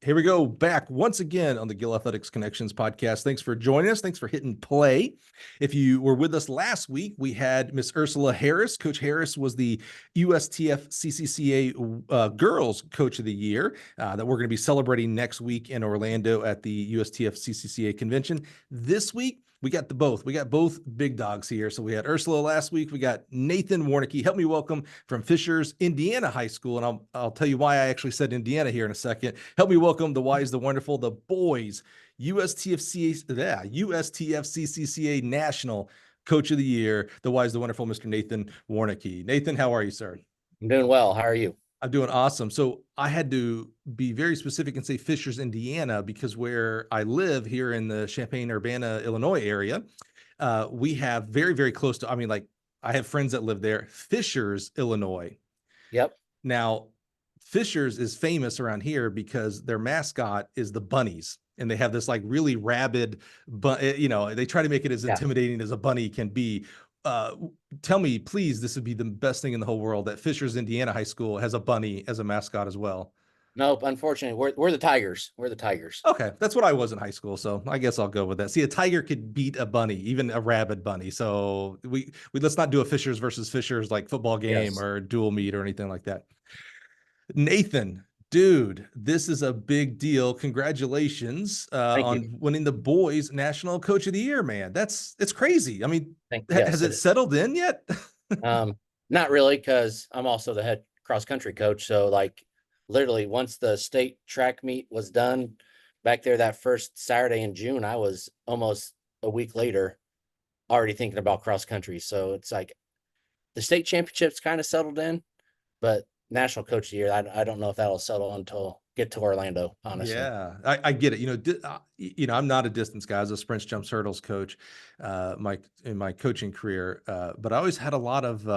Here we go, back once again on the Gill Athletics Connections Podcast. Thanks for joining us. Thanks for hitting play. If you were with us last week, we had Miss Ursula Harris. Coach Harris was the USTFCCCA Girls Coach of the Year that we're going to be celebrating next week in Orlando at the USTFCCCA convention. This week, we got both. We got both big dogs here. So we had Ursula last week. We got Nathan Warnecke. Help me welcome from Fishers, Indiana High School. And I'll tell you why I actually said Indiana here in a second. Help me welcome the wise, the wonderful, the boys, USTFCCCA National Coach of the Year, the wise, the wonderful, Mr. Nathan Warnecke. Nathan, how are you, sir? I'm doing well. How are you? I'm doing awesome. So I had to be very specific and say Fishers, Indiana, because where I live here in the Champaign-Urbana, Illinois area, we have very, very close to, I have friends that live there, Fishers, Illinois. Yep. Now, Fishers is famous around here because their mascot is the bunnies. And they have this like really rabid, they try to make it as intimidating as a bunny can be. Tell me, please, this would be the best thing in the whole world that Fishers Indiana High School has a bunny as a mascot as well. Nope, unfortunately, we're the Tigers. We're the Tigers. Okay, that's what I was in high school, so I guess I'll go with that. See, a tiger could beat a bunny, even a rabid bunny. So we let's not do a Fishers versus Fishers like football game or dual meet or anything like that. Nathan, dude, this is a big deal. Congratulations on winning the boys National Coach of the Year, man. It's crazy. I mean, has it settled in yet? Not really, because I'm also the head cross country coach. So like literally once the state track meet was done back there that first Saturday in June, I was almost a week later already thinking about cross country. So it's like the state championships kind of settled in, but National Coach of the Year, I don't know if that'll settle until get to Orlando, honestly. Yeah, I get it. I'm not a distance guy. I was a sprints, jumps, hurdles coach in my coaching career, but I always had a lot of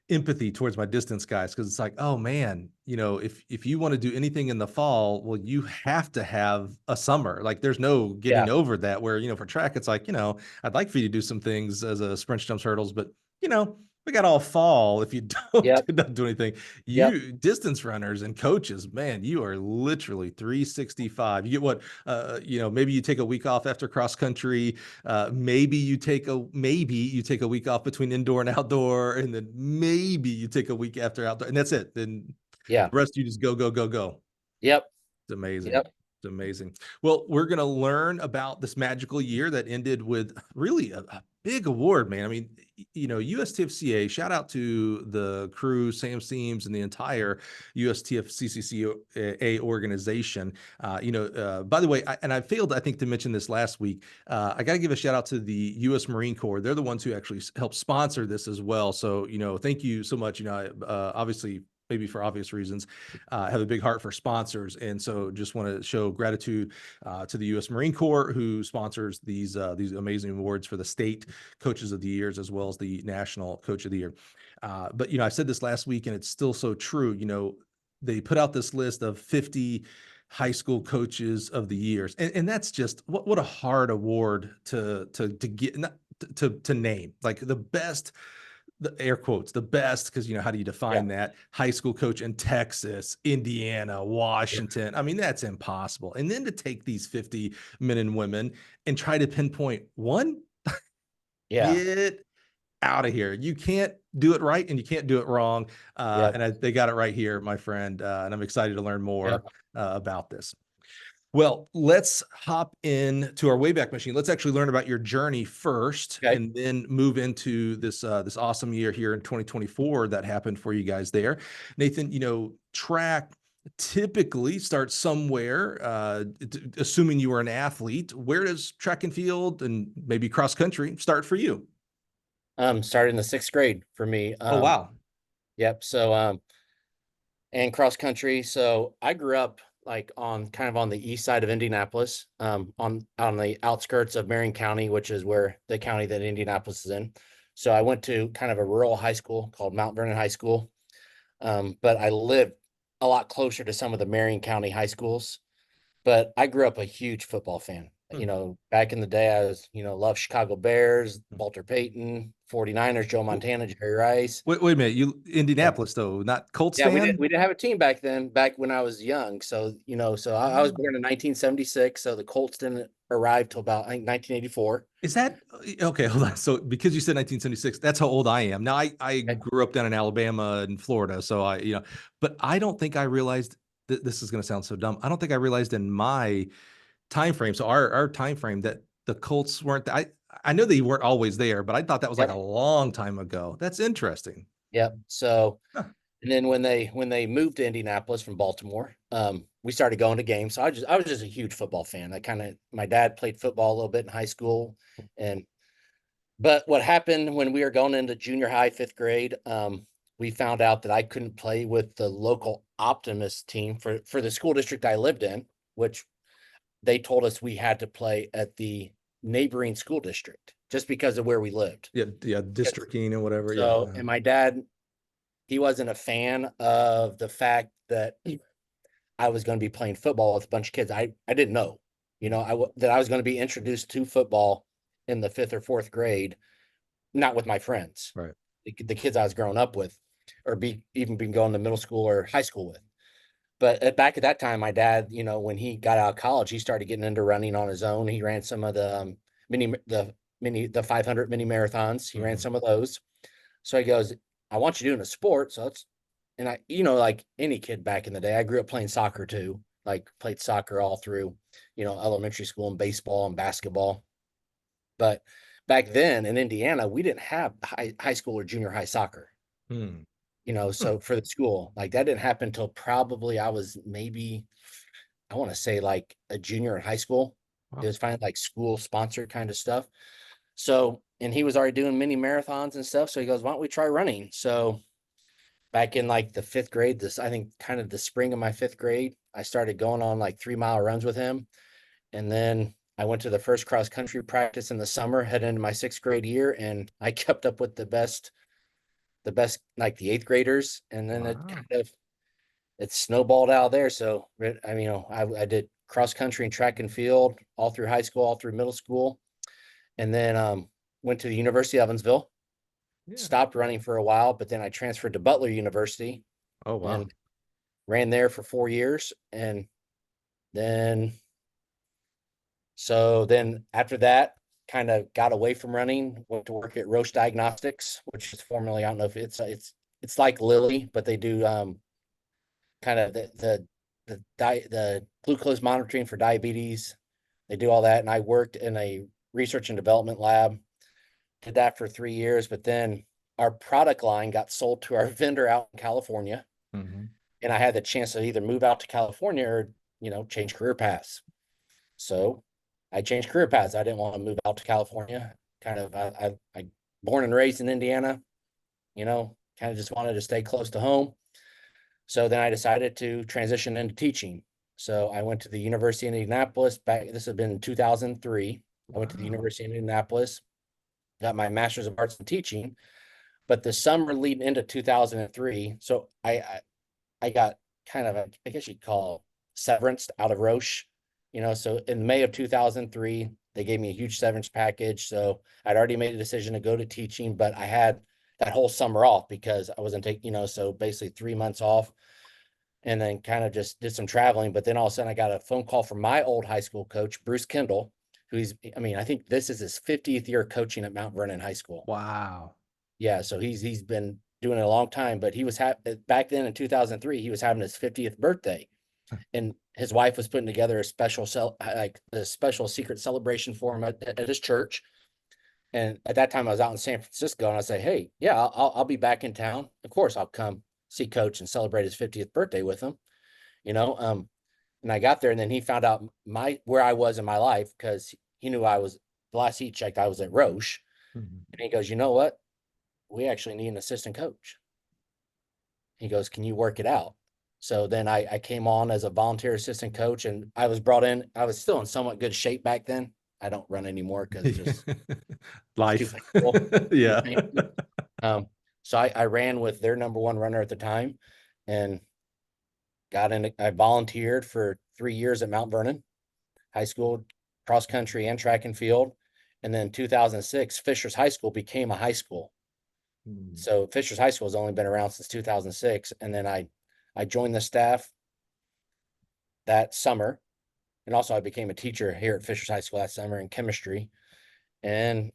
empathy towards my distance guys, because it's like, oh man, if you want to do anything in the fall, well, you have to have a summer. Like there's no getting over that, where for track it's like, I'd like for you to do some things as a sprints, jumps, hurdles, but we got all fall if you don't do anything. Distance runners and coaches, man, you are literally 365. You get what, maybe you take a week off after cross country. Maybe you take a week off between indoor and outdoor, and then maybe you take a week after outdoor, and that's it. Then the rest you just go. Yep. It's amazing. Yep. It's amazing. Well, we're going to learn about this magical year that ended with really a big award, man. I mean, USTFCA, shout out to the crew, Sam Seams, and the entire USTFCCCA organization. By the way, I failed, I think, to mention this last week. I got to give a shout out to the U.S. Marine Corps. They're the ones who actually helped sponsor this as well. So, thank you so much. Obviously, maybe for obvious reasons, have a big heart for sponsors. And so just want to show gratitude to the U.S. Marine Corps, who sponsors these amazing awards for the state coaches of the years, as well as the national coach of the year. But, I said this last week and it's still so true. They put out this list of 50 high school coaches of the years. And that's just what a hard award to get, to name, like the best, the air quotes, the best, because how do you define that? High school coach in Texas, Indiana, Washington. I mean, that's impossible. And then to take these 50 men and women and try to pinpoint one, get out of here. You can't do it right and you can't do it wrong. They got it right here, my friend. And I'm excited to learn more about this. Well, let's hop into our Wayback Machine. Let's actually learn about your journey first, and then move into this awesome year here in 2024 that happened for you guys there. Nathan, track typically starts somewhere, assuming you were an athlete. Where does track and field and maybe cross country start for you? Started in the 6th grade for me. Oh, wow. Yep. So, and cross country. So I grew up like on the east side of Indianapolis, on the outskirts of Marion County, which is where the county that Indianapolis is in. So I went to kind of a rural high school called Mount Vernon High School. But I lived a lot closer to some of the Marion County high schools. But I grew up a huge football fan, You know, back in the day, I was, love Chicago Bears, Walter Payton, 49ers, Joe Montana, Jerry Rice. Wait a minute. You Yeah. Indianapolis though, not Colts Yeah, we didn't fan? we didn't have a team back then, back when I was young. So, I was born in 1976. So the Colts didn't arrive till about, I think, 1984. Is that okay? Hold on. So because you said 1976, that's how old I am. Now I Okay. grew up down in Alabama and Florida, so but I don't think I realized that this is going to sound so dumb. I don't think I realized in my time frame, so our time frame, that the Colts weren't. I know they weren't always there, but I thought that was like a Yep. long time ago. That's interesting. Yep. So, Huh. and then when they moved to Indianapolis from Baltimore, we started going to games. So I was just a huge football fan. My dad played football a little bit in high school, but what happened when we were going into junior high, fifth grade, we found out that I couldn't play with the local Optimist team for the school district I lived in, which they told us we had to play at the neighboring school district just because of where we lived. Yeah, districting and whatever. Yeah. So, and my dad, he wasn't a fan of the fact that I was going to be playing football with a bunch of kids. I didn't know, that I was going to be introduced to football in the fifth or fourth grade, not with my friends, Right. the kids I was growing up with, or even been going to middle school or high school with. But back at that time, my dad, when he got out of college, he started getting into running on his own. He ran some of the the 500 mini marathons. He ran some of those. So he goes, I want you doing a sport. So and I, like any kid back in the day, I grew up playing soccer too. Like played soccer all through, elementary school, and baseball and basketball. But back then in Indiana, we didn't have high school or junior high soccer. Hmm. So for the school, like that didn't happen until probably I was maybe, I want to say like a junior in high school. It Wow. was finally like school sponsored kind of stuff. So, and he was already doing mini marathons and stuff. So he goes, why don't we try running? So back in like the fifth grade, I think kind of the spring of my fifth grade, I started going on like 3 mile runs with him. And then I went to the first cross country practice in the summer, heading into my sixth grade year. And I kept up with the best, like the eighth graders. And then Wow. it snowballed out there. So, I mean, I did cross country and track and field all through high school, all through middle school. And then went to the University of Evansville, Yeah. stopped running for a while, but then I transferred to Butler University Oh wow. and ran there for 4 years. And then, then after that, kind of got away from running, went to work at Roche Diagnostics, which is formerly, I don't know if it's like Lilly, but they do kind of the glucose monitoring for diabetes. They do all that. And I worked in a research and development lab, did that for 3 years, but then our product line got sold to our vendor out in California. Hmm. And I had the chance to either move out to California or, change career paths. So I changed career paths. I didn't want to move out to California. Kind of, I born and raised in Indiana, kind of just wanted to stay close to home. So then I decided to transition into teaching. So I went to the University of Indianapolis this had been in 2003. I went to the Wow. University of Indianapolis, got my master's of arts in teaching, but the summer leading into 2003, so I got kind of I guess you'd call severance out of Roche, so in May of 2003, they gave me a huge severance package. So I'd already made a decision to go to teaching, but I had that whole summer off because I wasn't taking, so basically 3 months off, and then kind of just did some traveling. But then all of a sudden I got a phone call from my old high school coach, Bruce Kendall, I think this is his 50th year coaching at Mount Vernon High School. Wow. Yeah, so he's been doing it a long time, but he was back then in 2003, he was having his 50th birthday, and his wife was putting together a special secret celebration for him at his church. And at that time, I was out in San Francisco, and I say, "Hey, yeah, I'll be back in town. Of course, I'll come see Coach and celebrate his 50th birthday with him." You know, and I got there, and then he found out where I was in my life because he knew I was the last he checked, I was at Roche, Mhm. and he goes, "You know what? We actually need an assistant coach." He goes, "Can you work it out?" So then I came on as a volunteer assistant coach, and I was brought in. I was still in somewhat good shape back then. I don't run anymore because it's too Life. painful. Too Yeah. painful. Um, so I ran with their number one runner at the time, and got in. I volunteered for 3 years at Mount Vernon High School. cross country and track and field. And then 2006, Fishers High School became a high school. Mm. So Fishers High School has only been around since 2006. And then I joined the staff that summer. And also I became a teacher here at Fishers High School that summer in chemistry. And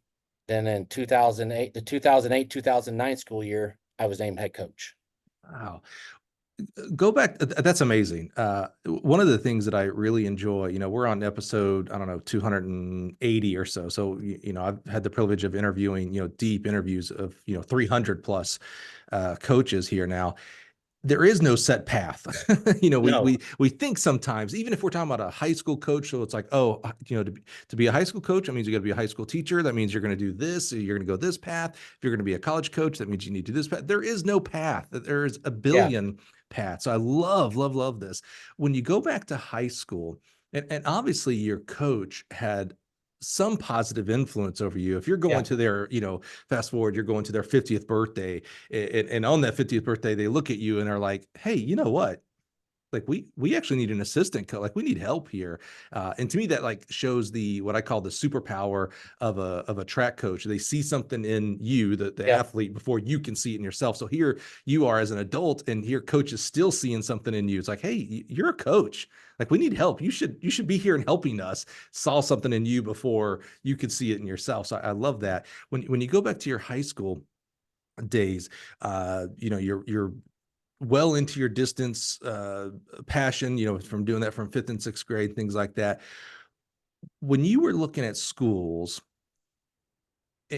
then in 2008, the 2008-2009 school year, I was named head coach. Wow. Go back. That's amazing. One of the things that I really enjoy, we're on episode, I don't know, 280 or so. So, I've had the privilege of interviewing, deep interviews of, 300 plus coaches here now. There is no set path. No. We think sometimes, even if we're talking about a high school coach, so it's like, oh, to be a high school coach, that means you got to be a high school teacher. That means you're going to do this. You're going to go this path. If you're going to be a college coach, that means you need to do this path. There is no path. There's a billion paths. So I love, love, love this. When you go back to high school, and obviously your coach had some positive influence over you. If you're going to their, fast forward, you're going to their 50th birthday, and on that 50th birthday, they look at you and are like, hey, you know what? Like we actually need an assistant coach. Like we need help here. And to me, that like shows what I call the superpower of a track coach. They see something in you, the athlete, before you can see it in yourself. So here you are as an adult, and here coach is still seeing something in you. It's like, hey, you're a coach. Like we need help. You should be here and helping us. Saw something in you before you could see it in yourself. So I love that. When you go back to your high school days, you're well into your distance passion, from doing that from 5th and 6th grade, things like that. When you were looking at schools,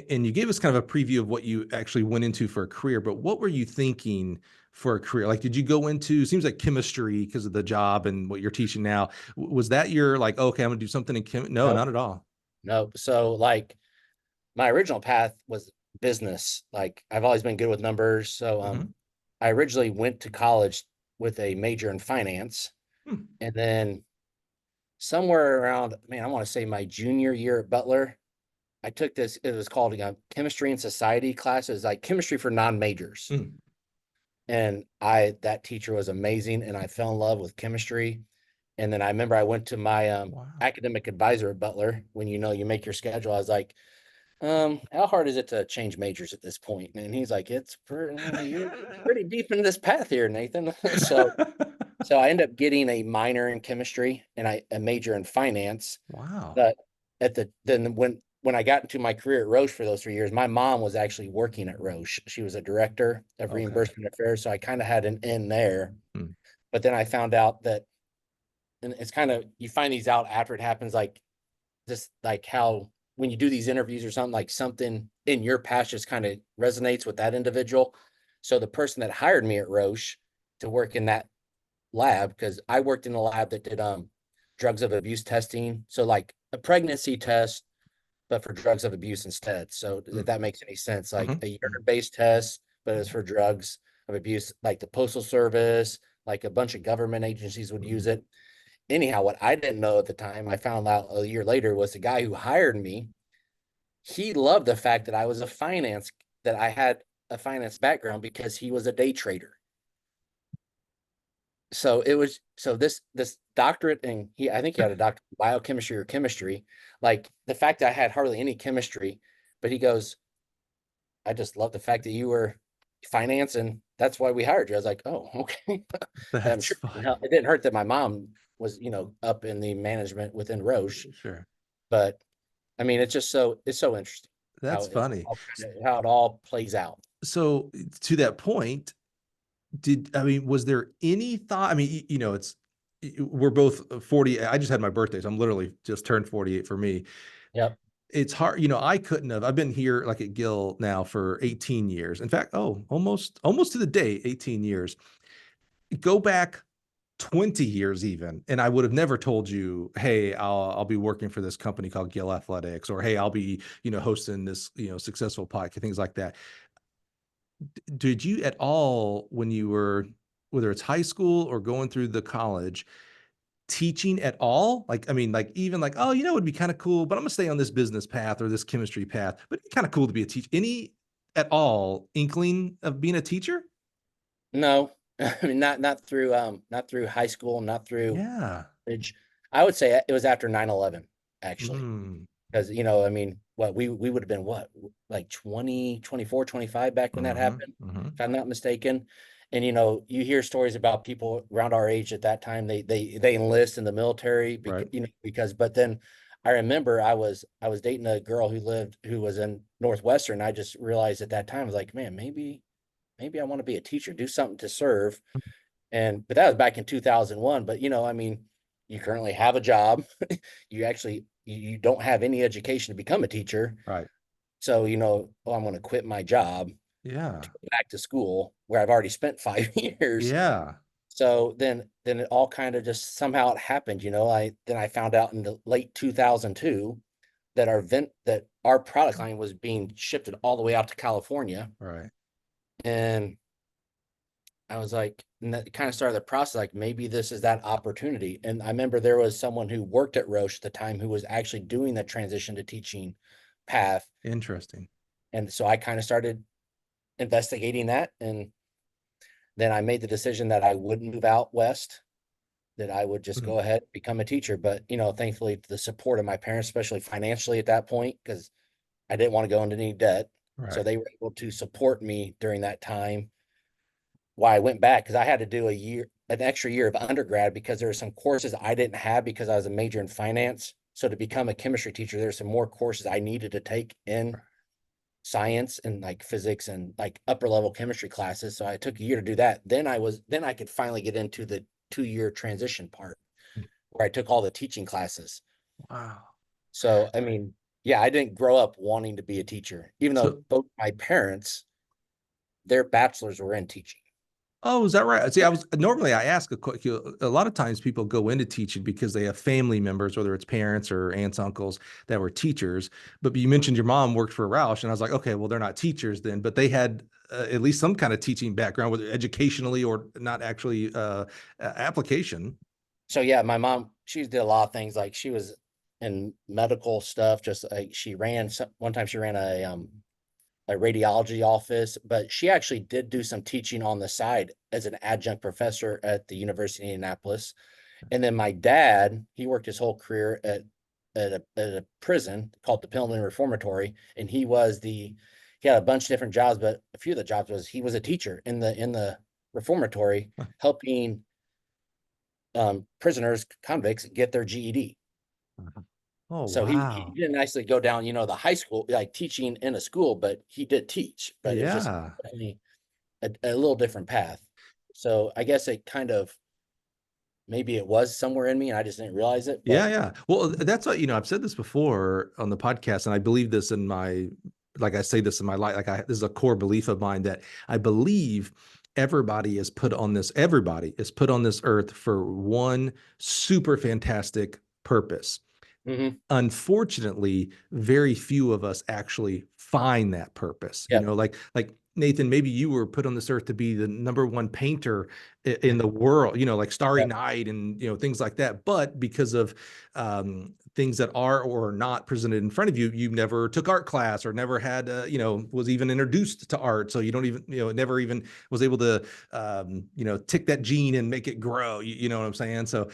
and you gave us kind of a preview of what you actually went into for a career, but what were you thinking for a career? Like, did you go into, seems like chemistry because of the job and what you're teaching now? Was that your like, okay, I'm gonna do something in chem? No, not at all. No. So like my original path was business. Like I've always been good with numbers. So I originally went to college with a major in finance. And then somewhere around, I want to say my junior year at Butler, I took this, it was called chemistry and society classes, like chemistry for non-majors. And that teacher was amazing. And I fell in love with chemistry. And then I remember I went to my academic advisor at Butler. When you make your schedule, I was like, how hard is it to change majors at this point? And he's like, you're pretty deep in this path here, Nathan. So I ended up getting a minor in chemistry and a major in finance. Wow. But when I got into my career at Roche for those 3 years, my mom was actually working at Roche. She was a director of reimbursement affairs. So I kind of had an in there. But then I found out that, and it's kind of, you find these out after it happens, like just like how when you do these interviews or something, like something in your past just kind of resonates with that individual. So the person that hired me at Roche to work in that lab, because I worked in a lab that did drugs of abuse testing. So like a pregnancy test, but for drugs of abuse instead. So if that makes any sense, like a urine-based test, but it's for drugs of abuse, like the Postal Service, like a bunch of government agencies would use it. Anyhow, what I didn't know at the time, I found out a year later, was the guy who hired me. He loved the fact that I had a finance background because he was a day trader. So this doctorate, and I think he had a doctorate in biochemistry or chemistry. Like the fact that I had hardly any chemistry, but he goes, I just love the fact that you were finance, and that's why we hired you. I was like, oh, okay. I'm sure it didn't hurt that my mom was, up in the management within Roche. Sure. But it's so interesting. That's funny. How it all plays out. So to that point, was there any thought? We're both 40. I just had my birthday, so I'm literally just turned 48 for me. Yep. It's hard. I couldn't have. I've been here like at Gill now for 18 years. In fact, almost to the day, 18 years. Go back 20 years even, and I would have never told you, hey, I'll be working for this company called Gill Athletics, or hey, I'll be, hosting this, successful podcast, things like that. Did you at all, when you were, whether it's high school or going through the college, teaching at all? Even like, oh, it would be kind of cool, but I'm gonna stay on this business path or this chemistry path, but it'd be kind of cool to be a teacher. Any at all inkling of being a teacher? No, not through high school, not through Yeah. college. I would say it was after 9/11. actually. Mm, Because, you know, I mean, what we would have been what, like 20, 24, 25 back when that mm-hmm, happened, mm-hmm. if I'm not mistaken. And, you know, you hear stories about people around our age at that time, they enlist in the military because, Right. you know, because, but then I remember I was dating a girl who was in Northwestern. I just realized at that time, I was like, man, maybe I want to be a teacher, do something to serve. But that was back in 2001. But, you know, I mean, you currently have a job. You don't have any education to become a teacher. Right. So, you know, oh, I'm going to quit my job Yeah. to go back to school where I've already spent 5 years. Yeah. So then it all kind of just somehow it happened, you know. I found out in the late 2002 that our product line was being shipped all the way out to California. Right. And I was like, and that kind of started the process, like maybe this is that opportunity. And I remember there was someone who worked at Roche at the time who was actually doing the transition to teaching path. Interesting. And so I kind of started investigating that. And then I made the decision that I wouldn't move out west, that I would just Mhm. go ahead, become a teacher. But, you know, thankfully the support of my parents, especially financially at that point, because I didn't want to go into any debt. So Right. they were able to support me during that time. Why I went back, because I had to do an extra year of undergrad, because there were some courses I didn't have because I was a major in finance. So to become a chemistry teacher, there's some more courses I needed to take in science and like physics and like upper level chemistry classes. So I took a year to do that. Then I could finally get into the 2 year transition part where I took all the teaching classes. Wow. So, I mean, yeah, I didn't grow up wanting to be a teacher, even though So, both my parents, their bachelors were in teaching. oh, is that right? See, I ask a lot of times people go into teaching because they have family members, whether it's parents or aunts, uncles that were teachers. But you mentioned your mom worked for Roush, and I was like, okay, well, they're not teachers then, but they had at least some kind of teaching background, whether educationally or not actually application. So yeah, my mom, she did a lot of things. Like she was in medical stuff, just like one time she ran a radiology office, but she actually did do some teaching on the side as an adjunct professor at the University of Indianapolis. And then my dad, he worked his whole career at a prison called the Penalty Reformatory, and he had a bunch of different jobs, but a few of the jobs was he was a teacher in the reformatory, helping prisoners, convicts get their GED. Oh, So he wow. didn't actually go down, you know, the high school, like teaching in a school, but he did teach, but it was just Yeah. definitely a little different path. So I guess it kind of, maybe it was somewhere in me and I just didn't realize it, Yeah, but yeah. Well, that's what, I've said this before on the podcast, and I believe this in like I say this in my life, this is a core belief of mine that I believe everybody is put on this earth for one super fantastic purpose. mhm, Unfortunately, very few of us actually find that purpose. yep, Like Nathan, maybe you were put on this earth to be the number one painter in the world, like Starry yep, Night and things like that. But because of things that are or are not presented in front of you, you never took art class or never had, was even introduced to art. So you don't even, never even was able to, tick that gene and make it grow. You know what I'm saying? So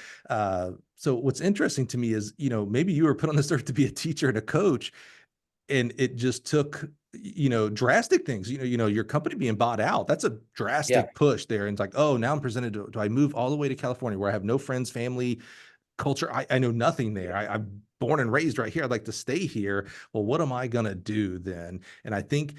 what's interesting to me is, maybe you were put on this earth to be a teacher and a coach, and it just took, drastic things, your company being bought out. That's a yeah, drastic push there. And it's like, oh, now I'm presented to, do I move all the way to California where I have no friends, family, culture? I know nothing there. I'm born and raised right here. I'd like to stay here. Well, what am I going to do then? And I think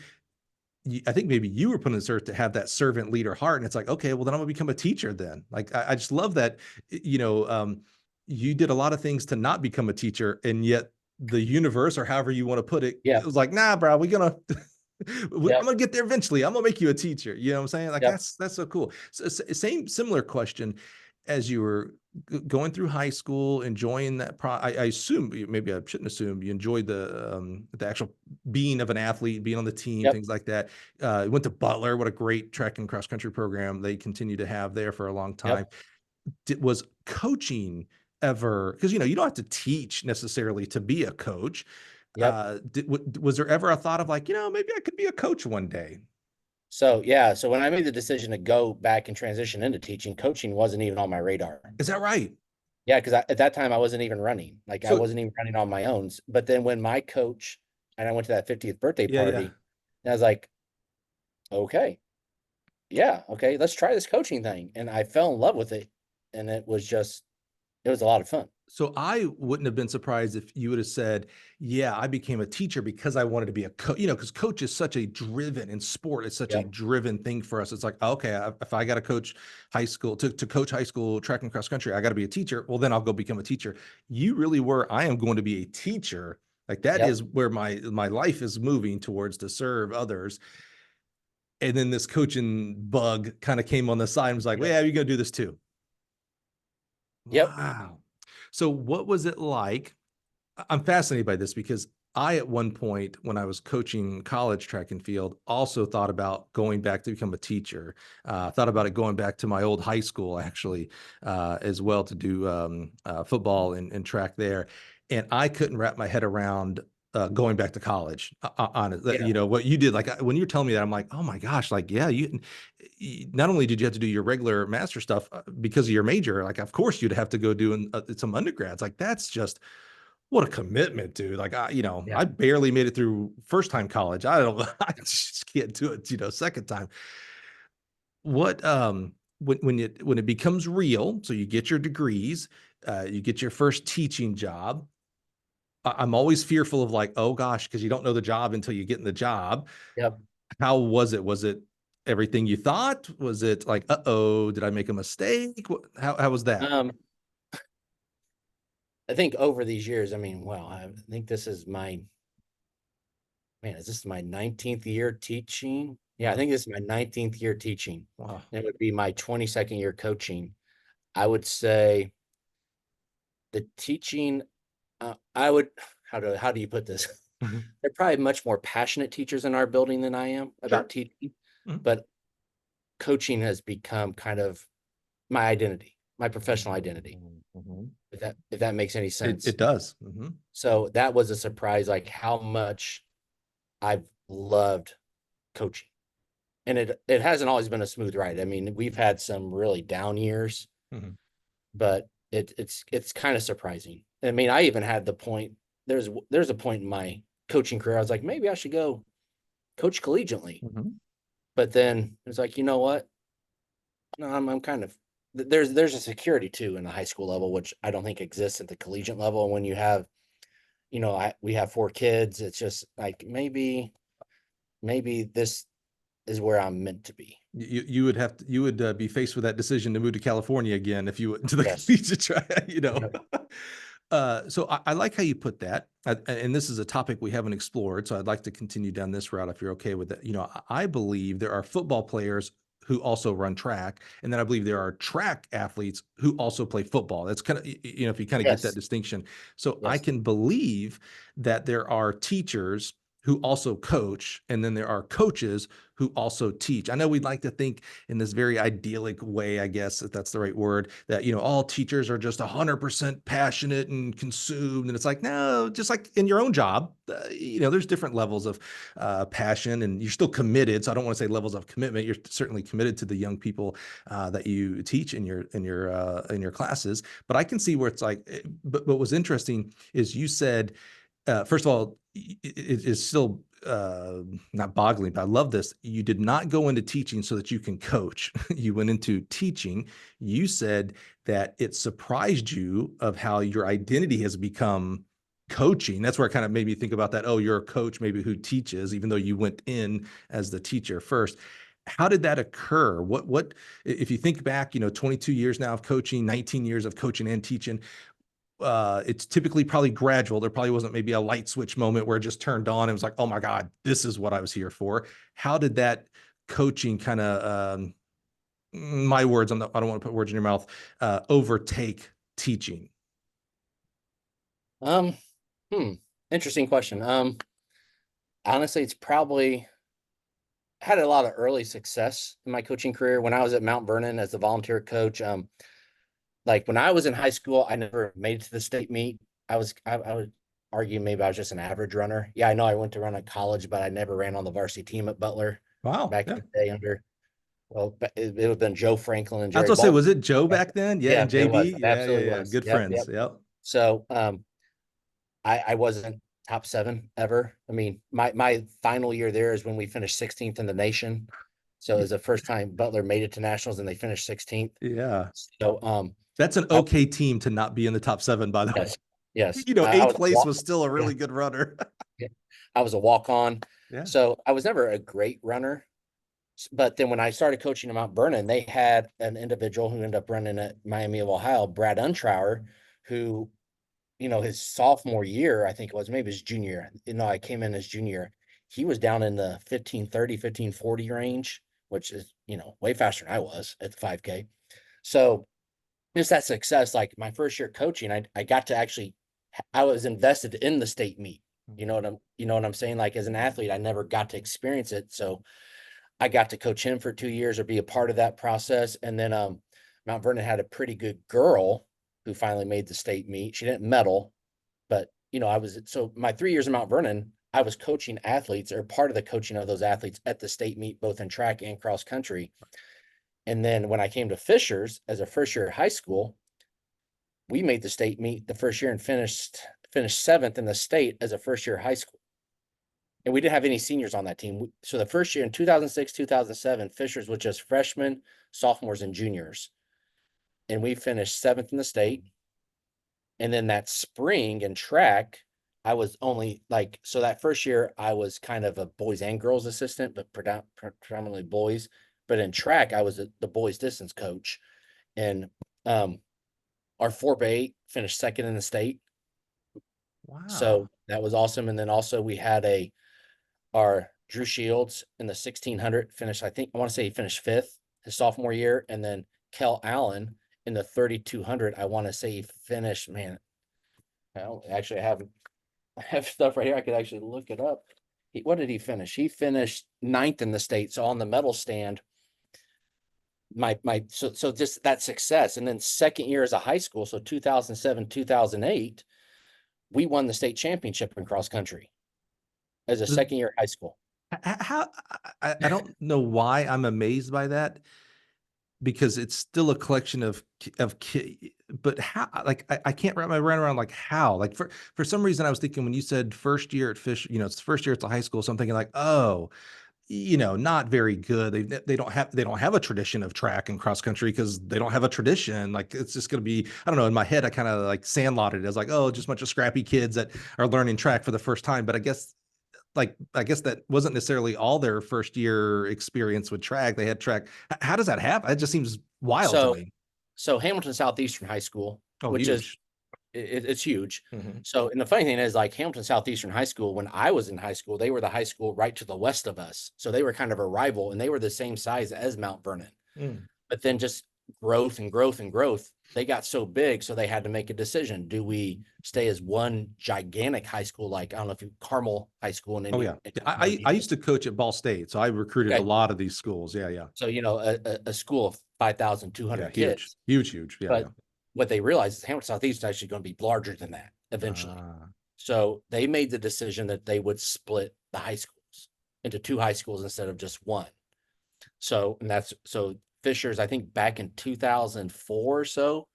maybe you were put on this earth to have that servant leader heart. And it's like, okay, well, then I'm gonna become a teacher then. Like, I just love that, you did a lot of things to not become a teacher. And yet the universe, or however you want to put it, yeah, it was like, nah, bro, I'm yep, gonna get there eventually. I'm gonna make you a teacher. You know what I'm saying? Like, yep, that's so cool. So, similar question, as you were going through high school, enjoying that I assume, maybe I shouldn't assume, you enjoyed the actual being of an athlete, being on the team, yep, things like that. Went to Butler. What a great track and cross country program they continue to have there for a long yep, time. Was coaching ever, because you don't have to teach necessarily to be a coach. yep. Was there ever a thought of like, maybe I could be a coach one day? So yeah, so when I made the decision to go back and transition into teaching, coaching wasn't even on my radar. Is that right? Yeah, because at that time I wasn't even running. Like I So wasn't even running on my own. But then when my coach and I went to that 50th birthday yeah, yeah. party, and I was like, okay, yeah, okay, let's try this coaching thing. And I fell in love with it. And it was a lot of fun. So I wouldn't have been surprised if you would have said, "Yeah, I became a teacher because I wanted to be a coach." You know, because coach is such a driven in sport. It's such a Yep. driven thing for us. It's like, okay, if I got to coach high school to coach high school track and cross country, I got to be a teacher. Well, then I'll go become a teacher. You really were. I am going to be a teacher. Like that Yep. is where my life is moving towards to serve others. And then this coaching bug kind of came on the side and was like, "Well, Yep. yeah, you're going to do this too." Yep. Wow. So what was it like? I'm fascinated by this because I, at one point, when I was coaching college track and field, also thought about going back to become a teacher. Thought about it going back to my old high school, actually, as well to do football and track there. And I couldn't wrap my head around going back to college on it. Yeah. You know, what you did, like when you're telling me that, I'm like, oh my gosh, like, yeah, not only did you have to do your regular master stuff because of your major, like, of course you'd have to go do some undergrads. Like, that's just, what a commitment, dude. Like, Yeah. I barely made it through first time college. I don't, I just can't do it, second time. What, when it becomes real, so you get your degrees, you get your first teaching job. I'm always fearful of like, oh gosh, because you don't know the job until you get in the job. Yep. How was it? Was it everything you thought? Was it like, uh-oh, did I make a mistake? How was that? Um, I think over these years, I mean, wow, I think this is my man, is this my 19th year teaching? Yeah, I Wow. think this is my 19th year teaching. Wow. It would be my 22nd year coaching. I would say the teaching, I would, how do you put this? Mhm. They're probably much more passionate teachers in our building than I am Sure. about teaching, Mhm. but coaching has become kind of my identity, my professional identity, Mhm. Mhm. if that makes any sense. It does. Mhm. So that was a surprise, like how much I've loved coaching. And it hasn't always been a smooth ride. I mean, we've had some really down years, Mhm. but it's kind of surprising. I mean, I even had the point, there's a point in my coaching career, I was like, maybe I should go coach collegiately. Mhm. But then it was like, you know what? No, I'm kind of there's a security too in the high school level, which I don't think exists at the collegiate level. And when you have, we have 4 kids, it's just like maybe this is where I'm meant to be. You would have to, you would be faced with that decision to move to California again if you went to the Yes. collegiate track, you know. Yep. So I like how you put that, and this is a topic we haven't explored. So I'd like to continue down this route if you're okay with it. You know, I believe there are football players who also run track, and then I believe there are track athletes who also play football. That's kind of, if you kind of get that Yes. distinction. So I Yes. can believe that there are teachers who also coach, and then there are coaches who also teach. I know we'd like to think in this very idyllic way, I guess, if that's the right word, that, all teachers are just 100% passionate and consumed. And it's like, no, just like in your own job, there's different levels of passion, and you're still committed. So I don't want to say levels of commitment. You're certainly committed to the young people that you teach in your classes. But I can see where it's like, but what was interesting is you said, first of all, it is still not boggling, but I love this. You did not go into teaching so that you can coach. You went into teaching. You said that it surprised you of how your identity has become coaching. That's where it kind of made me think about that. Oh, you're a coach, maybe who teaches, even though you went in as the teacher first. How did that occur? What, if you think back, 22 years now of coaching, 19 years of coaching and teaching, it's typically probably gradual. There probably wasn't maybe a light switch moment where it just turned on and was like, oh my God, this is what I was here for. How did that coaching kind of, my words, I don't want to put words in your mouth, overtake teaching? Um, hmm. Interesting question. Honestly, it's probably had a lot of early success in my coaching career when I was at Mount Vernon as a volunteer coach. Like when I was in high school, I never made it to the state meet. I would argue maybe I was just an average runner. Yeah, I know I went to run at college, but I never ran on the varsity team at Butler Wow. back Yeah. in the day under. Well, it would have been Joe Franklin and I was Jerry gonna say, Ball. was it Joe back then? Yeah, Yeah, and it was. JB. It Yeah, yeah, absolutely yeah. was. Good Yep, friends. yep. Yep. So I wasn't top seven ever. I mean, my final year there is when we finished 16th in the nation. So it was the first time Butler made it to nationals and they finished 16th. Yeah. So That's an I, okay team to not be in the top seven, by the way. yes, yes. You know, I eighth was a place walk, was still a yeah, really good runner. yeah. I was a walk on. Yeah. So I was never a great runner. But then when I started coaching in Mount Vernon, they had an individual who ended up running at Miami of Ohio, Brad Untrower, who, his sophomore year, I think it was, maybe his junior year. I came in as junior. He was down in the 15:30, 15:40 range, which is, way faster than I was at the 5K. So just that success, like my first year coaching, I got to actually, I was invested in the state meet. You know what I'm saying? Like as an athlete, I never got to experience it. So I got to coach him for 2 years or be a part of that process. And then Mount Vernon had a pretty good girl who finally made the state meet. She didn't medal, but so my 3 years in Mount Vernon, I was coaching athletes or part of the coaching of those athletes at the state meet, both in track and cross country. And then when I came to Fishers as a first year of high school, we made the state meet the first year and finished seventh in the state as a first year of high school. And we didn't have any seniors on that team. So the first year in 2006, 2007, Fishers was just freshmen, sophomores, and juniors. And we finished seventh in the state. And then that spring in track, I was only so that first year I was kind of a boys and girls assistant, but predominantly boys. But in track, I was the boys distance coach. And our 4x8 finished second in the state. Wow. So that was awesome. And then also we had our Drew Shields in the 1600 finished, I want to say he finished fifth his sophomore year. And then Kel Allen in the 3200, I want to say he finished, man, I don't actually I have stuff right here. I could actually look it up. What did he finish? He finished ninth in the state. So on the medal stand, so just that success. And then second year as a high school, so 2007, 2008, we won the state championship in cross country as a second year high school. How I don't know why I'm amazed by that, because it's still a collection of but how, like I can't wrap my brain around like how, like for some reason I was thinking when you said first year at Fish, it's the first year at the high school, so I'm thinking like, oh, not very good. They don't have a tradition of track and cross country because they don't have a tradition. Like it's just going to be, I don't know. In my head, I kind of like sandlotted it as like, oh, just a bunch of scrappy kids that are learning track for the first time. But I guess that wasn't necessarily all their first year experience with track. They had track. How does that happen? It just seems wild to So, me. so Hamilton Southeastern High School, Oh, which is huge. it's huge. Hmm. So, and the funny thing is, like Hamilton Southeastern High School, when I was in high school, they were the high school right to the west of us. So they were kind of a rival, and they were the same size as Mount Vernon. Mm. But then just growth and growth and growth, they got so big, so they had to make a decision. Do we stay as one gigantic high school, like I don't know if you Carmel High School in Oh yeah. I used to coach at Ball State, so I recruited a Okay, lot of these schools. Yeah, yeah, so a school of yeah. 5,200 Huge, kids, huge, huge. Yeah, but yeah. what they realized is Hamilton Southeast is actually going to be larger than that eventually. Ah. So they made the decision that they would split the high schools into two high schools instead of just one. So, and that's so Fishers, I think back in 2004 or so,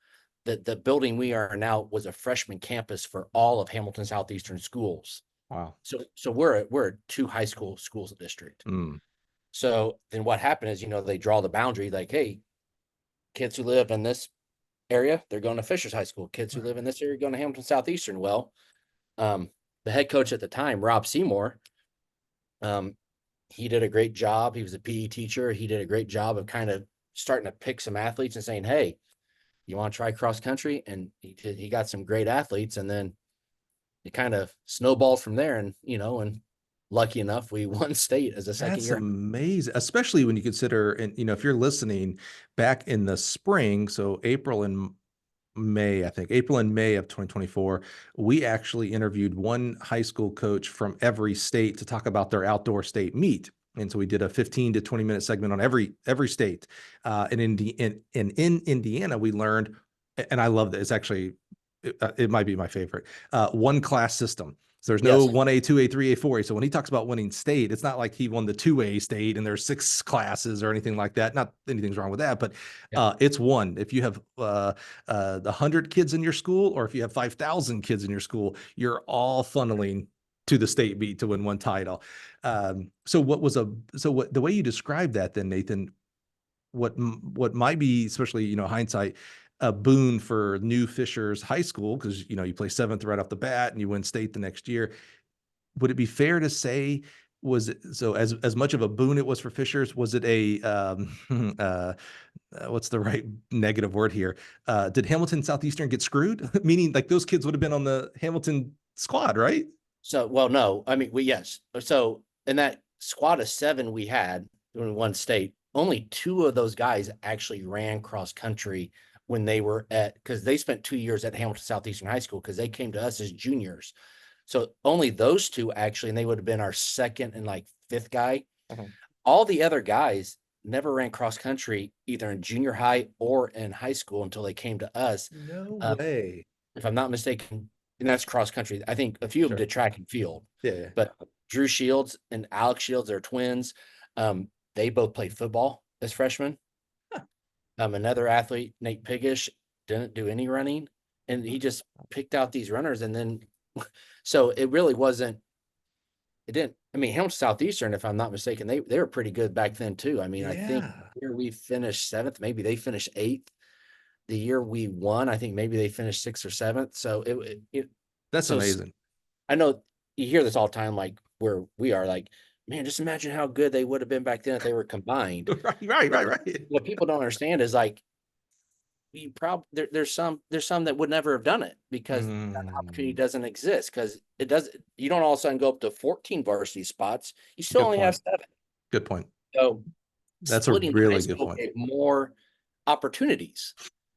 the building we are now was a freshman campus for all of Hamilton Southeastern schools. Wow. So we're a two high schools district. Mm. So then what happened is, they draw the boundary like, hey, kids who live in this area, they're going to Fishers High School. Kids who live in this area are going to Hamilton Southeastern. Well, the head coach at the time, Rob Seymour, he did a great job. He was a PE teacher. He did a great job of kind of starting to pick some athletes and saying, hey, you want to try cross country? And he got some great athletes. And then it kind of snowballed from there. And lucky enough, we won state as a second That's year. amazing, especially when you consider, and if you're listening back in the spring, so April and May of 2024, we actually interviewed one high school coach from every state to talk about their outdoor state meet. And so we did a 15 to 20-minute segment on every state. And in Indiana, we learned, and I love that. It's actually, it might be my favorite, one class system. So there's no Yes. 1A, 2A, 3A, 4A. So when he talks about winning state, it's not like he won the 2A state and there's 6 classes or anything like that. Not anything's wrong with that, but Yeah. it's one. If you have the 100 kids in your school, or if you have 5,000 kids in your school, you're all funneling to the state meet to win one title. So the way you described that then, Nathan, what might be, especially, hindsight, a boon for new Fishers high school, because you play 7th right off the bat and you win state the next year. Would it be fair to say, was it so, as much of a boon it was for Fishers? Was it a what's the right negative word here? Did Hamilton Southeastern get screwed? Meaning, like, those kids would have been on the Hamilton squad, right? So, well, no, I mean, yes. So in that squad of 7 we had when we won state, only 2 of those guys actually ran cross country when they were because they spent 2 years at Hamilton Southeastern High School, because they came to us as juniors. So only those 2 actually, and they would have been our 2nd and like 5th guy. All the other guys never ran cross country either in junior high or in high school until they came to us. No way. If I'm not mistaken, and that's cross country. I think a few of them Sure. did track and field. Yeah. But Drew Shields and Alex Shields, they're twins. They both played football as freshmen. Another athlete, Nate Piggish, didn't do any running, and he just picked out these runners. And then, so it really wasn't, it didn't, I mean, Hamilton Southeastern, if I'm not mistaken, they were pretty good back then too. I mean, I think Yeah. here we finished 7th, maybe they finished 8th. The year we won, I think maybe they finished 6th or 7th. So That's so amazing. I know you hear this all the time, like where we are, like, man, just imagine how good they would have been back then if they were combined. Right. What people don't understand is, like, we probably there's some that would never have done it because that opportunity doesn't exist, because it does. You don't all of a sudden go up to 14 varsity spots. You still Good only point. have 7. Good point. So That's a splitting the high really good school point. gave more opportunities,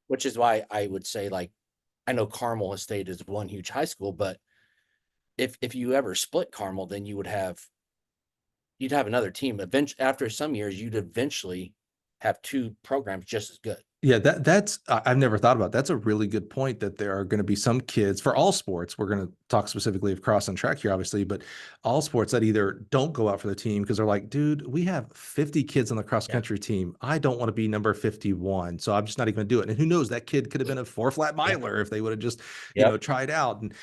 which is why I would say, like, I know Carmel Estate is one huge high school, but if you ever split Carmel, then you'd have another team. Eventually, after some years, you'd eventually have 2 programs just as good. Yeah, that's I've never thought about. That's a really good point, that there are going to be some kids for all sports. We're going to talk specifically of cross and track here, obviously, but all sports that either don't go out for the team because they're like, dude, we have 50 kids on the cross country team. I don't want to be number 51, so I'm just not even going to do it. And who knows, that kid could have been a 4 flat miler if they would have just tried out. And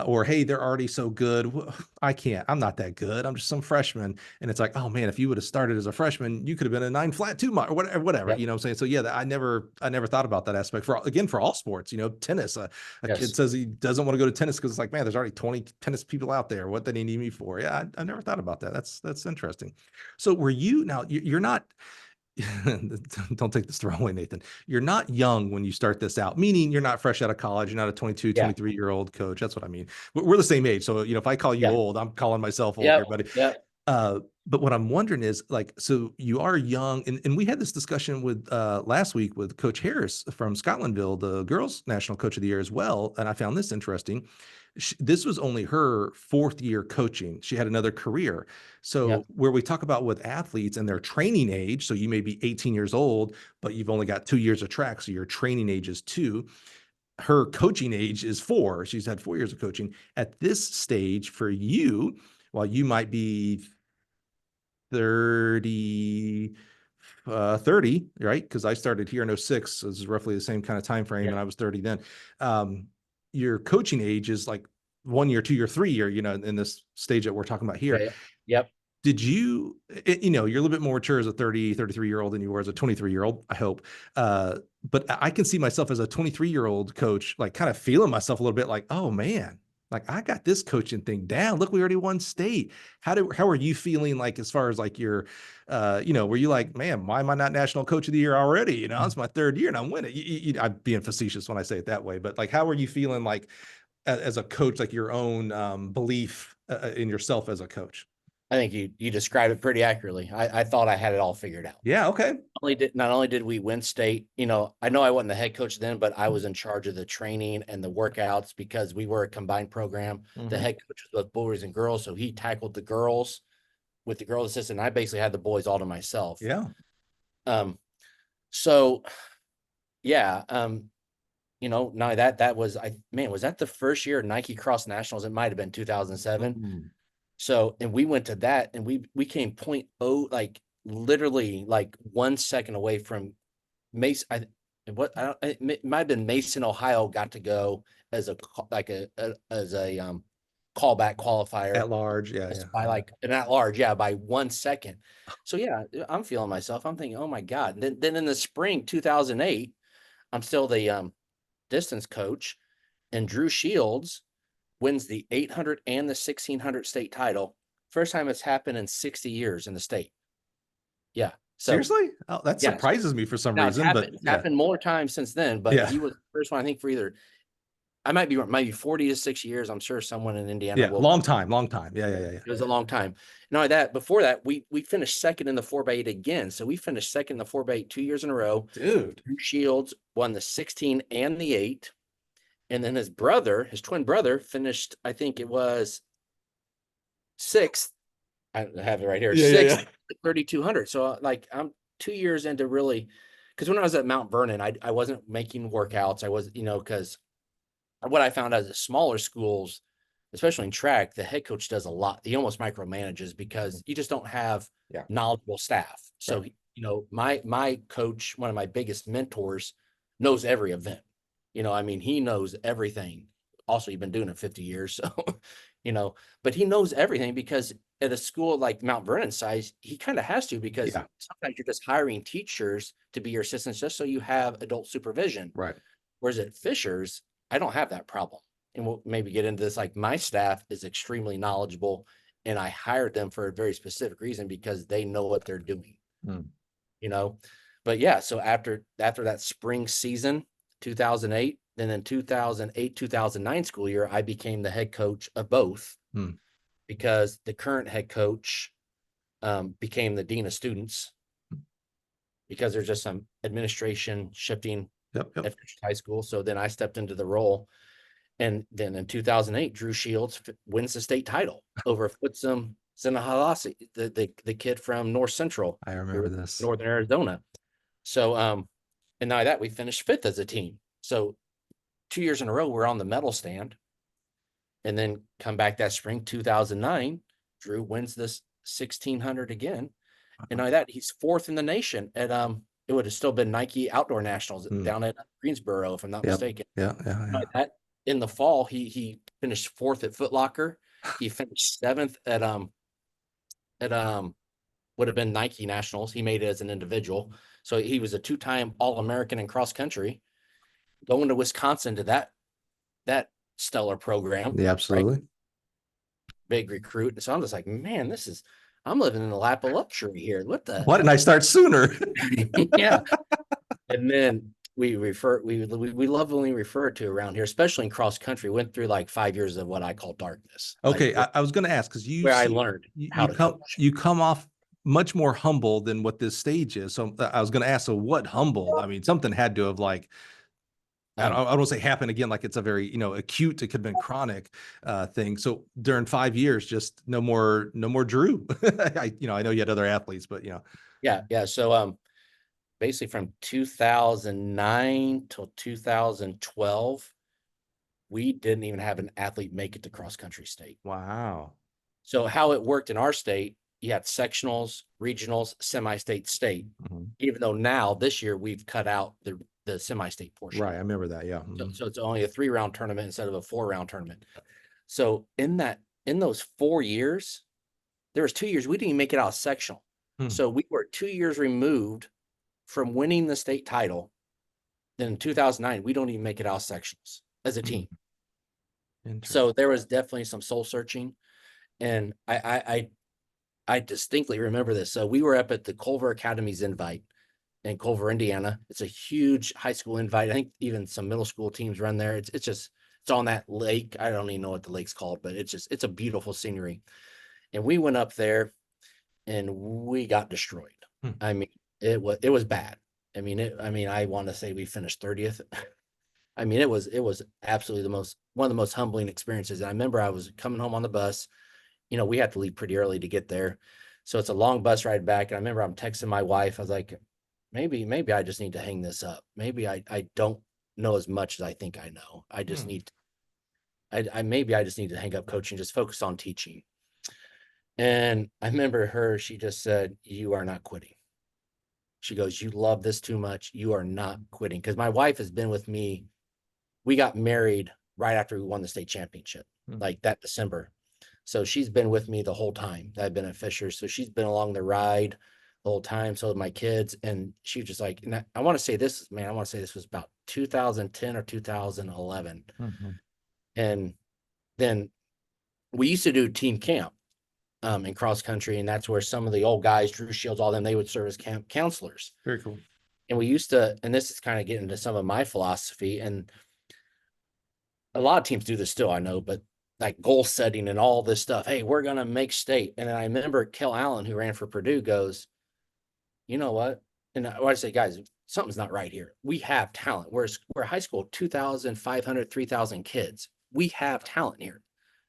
or hey, they're already so good, I can't. I'm not that good. I'm just some freshman. And it's like, oh man, if you would have started as a freshman, you could have been a 9 flat 2 mile or whatever. Yep. You know what I'm saying? So yeah, I never thought about that aspect for all sports. Tennis. A kid says he doesn't want to go to tennis because it's like, man, there's already 20 tennis people out there. What do they need me for? Yeah, I never thought about that. That's interesting. So were you, now you're not, don't take this the wrong way, Nathan. You're not young when you start this out, meaning you're not fresh out of college. You're not a 22, 23-year-old coach. That's what I mean. We're the same age. So, if I call you old, I'm calling myself old here, buddy. But what I'm wondering is, like, so you are young, and we had this discussion with last week with Coach Harris from Scotlandville, the girls' national coach of the year as well. And I found this interesting. This was only her 4th year coaching. She had another career. So where we talk about with athletes and their training age, so you may be 18 years old, but you've only got 2 years of track, so your training age is 2. Her coaching age is 4. She's had 4 years of coaching. At this stage for you, while you might be 30, right? Because I started here in 06. So this is roughly the same kind of time frame, and I was 30 then. Your coaching age is like 1 year, 2 year, 3 year, in this stage that we're talking about here. Did you, you're a little bit more mature as a 30, 33-year-old than you were as a 23-year-old, I hope. But I can see myself as a 23-year-old coach, like kind of feeling myself a little bit like, oh man, like I got this coaching thing down. Look, we already won state. How are you feeling, like, as far as like your, were you like, man, why am I not national coach of the year already? It's my 3rd year and I'm winning. I'm being facetious when I say it that way, but like, how are you feeling, like, as a coach, like your own belief in yourself as a coach? I think you described it pretty accurately. I thought I had it all figured out. Yeah. Okay. Not only did we win state, I know I wasn't the head coach then, but I was in charge of the training and the workouts because we were a combined program. The head coach was both boys and girls, so he tackled the girls with the girls assistant. I basically had the boys all to myself. Yeah. So yeah. now that was, was that the first year Nike Cross Nationals? It might've been 2007. Mm. So, and we went to that and we came 0.0, like literally like 1 second away from Mason. It might have been Mason, Ohio got to go as a callback qualifier At large. Yeah. just Yeah. by like an at large, yeah, by 1 second. So yeah, I'm feeling myself. I'm thinking, oh my God. Then in the spring 2008, I'm still the distance coach, and Drew Shields wins the 800 and the 1600 state title. First time it's happened in 60 years in the state. Yeah. So Seriously? Oh, that yeah, surprises me for some now reason, but it's yeah. happened more times since then, but Yeah. he was the first one, I think, for either, I might be wrong, maybe 40 to 6 years. I'm sure someone in Indiana Yeah. will. Long time. Yeah. It was a long time. Not only that, before that, we finished second in the 4x8 again. So we finished second in the 4x8 2 years in a row. Dude. Drew Shields won the 16 and the 8. And then his twin brother, finished, I think it was 6th. I have it right here. Yeah, 6th, yeah. 3,200. So like I'm 2 years into really, because when I was at Mount Vernon, I wasn't making workouts. I was, because what I found out is smaller schools, especially in track, the head coach does a lot. He almost micromanages because you just don't have knowledgeable staff. So, my coach, one of my biggest mentors, knows every event. He knows everything. Also, he's been doing it 50 years. So, but he knows everything because at a school like Mount Vernon size, he kind of has to, because sometimes you're just hiring teachers to be your assistants just so you have adult supervision. Right. Whereas at Fishers, I don't have that problem. And we'll maybe get into this. Like, my staff is extremely knowledgeable, and I hired them for a very specific reason because they know what they're doing. But yeah, so after that spring season, 2008, then in 2008, 2009 school year, I became the head coach of both because the current head coach became the dean of students because there's just some administration shifting at Fishers High School. So then I stepped into the role. And then in 2008, Drew Shields wins the state title over Futsum Sinahalasi, the kid from North Central. I remember this. Northern Arizona. So, and now that we finished 5th as a team. So 2 years in a row, we're on the medal stand. And then come back that spring, 2009, Drew wins this 1600 again. And now that he's 4th in the nation at, it would have still been Nike Outdoor Nationals down at Greensboro, if I'm not mistaken. Yeah. That in the fall, he finished 4th at Foot Locker. He finished 7th at would have been Nike Nationals. He made it as an individual. So he was a 2-time All-American in cross country, going to Wisconsin to that stellar program. Yeah, absolutely. Right? Big recruit. So I'm just like, man, I'm living in the lap of luxury here. Why didn't I start sooner? Yeah. And then we lovingly refer to around here, especially in cross country, went through like 5 years of what I call darkness. Okay. I was going to ask, because I learned how to coach. You come off much more humble than what this stage is. So I was going to ask, so what humble? I mean, something had to have I don't want to say happen again, like it's a very, acute, it could have been chronic thing. So during 5 years, just no more Drew. I know you had other athletes, but Yeah. So, basically from 2009 till 2012, we didn't even have an athlete make it to cross country state. Wow. So how it worked in our state, you had sectionals, regionals, semi-state, state, even though now this year we've cut out the semi-state portion. Right. I remember that. Yeah. So it's only a 3-round tournament instead of a 4-round tournament. So in those 4 years, there was 2 years we didn't even make it out of sectional. So we were 2 years removed from winning the state title. Then in 2009, we don't even make it out of sectionals as a team. So there was definitely some soul searching. And I distinctly remember this. So we were up at the Culver Academy's invite in Culver, Indiana. It's a huge high school invite. I think even some middle school teams run there. It's on that lake. I don't even know what the lake's called, but it's a beautiful scenery. And we went up there and we got destroyed. I mean, it was bad. I want to say we finished 30th. I mean, it was absolutely one of the most humbling experiences. And I remember I was coming home on the bus. We had to leave pretty early to get there. So it's a long bus ride back. And I remember I'm texting my wife. I was like, maybe I just need to hang this up. Maybe I don't know as much as I think I know. I just need, maybe I just need to hang up coaching, just focus on teaching. And I remember she just said, you are not quitting. She goes, you love this too much. You are not quitting. Because my wife has been with me. We got married right after we won the state championship, like that December. So she's been with me the whole time that I've been at Fishers. So she's been along the ride the whole time. So with my kids, and she was just like, and I want to say this was about 2010 or 2011. And then we used to do team camp in cross country. And that's where some of the old guys, Drew Shields, all them, they would serve as camp counselors. Very cool. And we used to, and this is kind of getting into some of my philosophy, and a lot of teams do this still, I know, but like goal setting and all this stuff. Hey, we're going to make state. And then I remember Kel Allen, who ran for Purdue, goes, you know what? And I say, guys, something's not right here. We have talent. We're a high school, 2,500, 3,000 kids. We have talent here.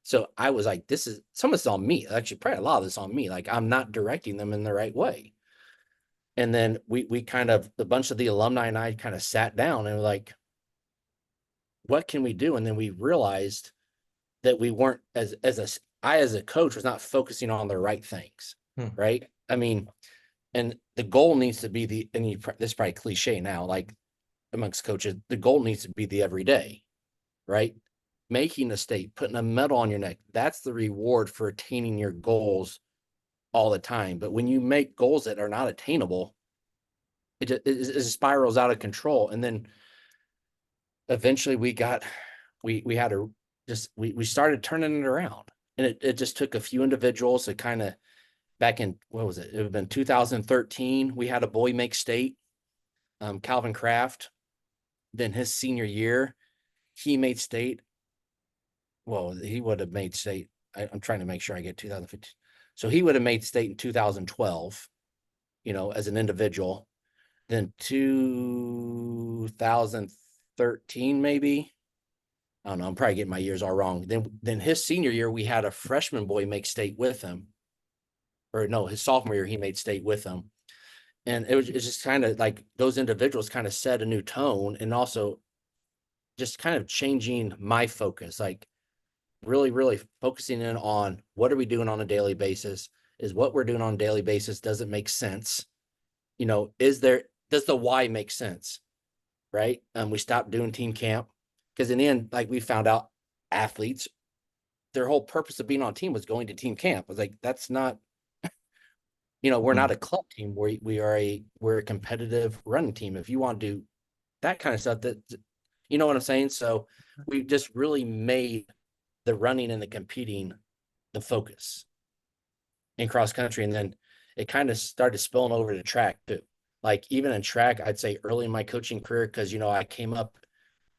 So I was like, some of this on me. Actually, probably a lot of this on me. Like, I'm not directing them in the right way. And then we kind of, a bunch of the alumni and I kind of sat down and were like, what can we do? And then we realized that we weren't, I as a coach was not focusing on the right things, right? I mean, and the goal needs to be this is probably cliche now, like amongst coaches, the goal needs to be the everyday, right? Making a state, putting a medal on your neck, that's the reward for attaining your goals all the time. But when you make goals that are not attainable, it spirals out of control. And then eventually we started turning it around, and it just took a few individuals to kind of, back in, what was it? It would have been 2013. We had a boy make state, Calvin Kraft. Then his senior year, he made state. Well, he would have made state. I'm trying to make sure I get 2015. So he would have made state in 2012, as an individual. Then 2013, maybe. I don't know. I'm probably getting my years all wrong. Then his senior year, we had a freshman boy make state with him. Or no, his sophomore year, he made state with him. And it's just kind of like those individuals kind of set a new tone, and also just kind of changing my focus, like really, really focusing in on what are we doing on a daily basis? Is what we're doing on a daily basis, does it make sense? Does the why make sense? Right? We stopped doing team camp because in the end, like we found out, athletes, their whole purpose of being on team was going to team camp. I was like, that's not, we're not a club team. We're a competitive running team. If you want to do that kind of stuff, that, you know what I'm saying? So we just really made the running and the competing the focus in cross country. And then it kind of started spilling over to track too. Like even in track, I'd say early in my coaching career, because, I came up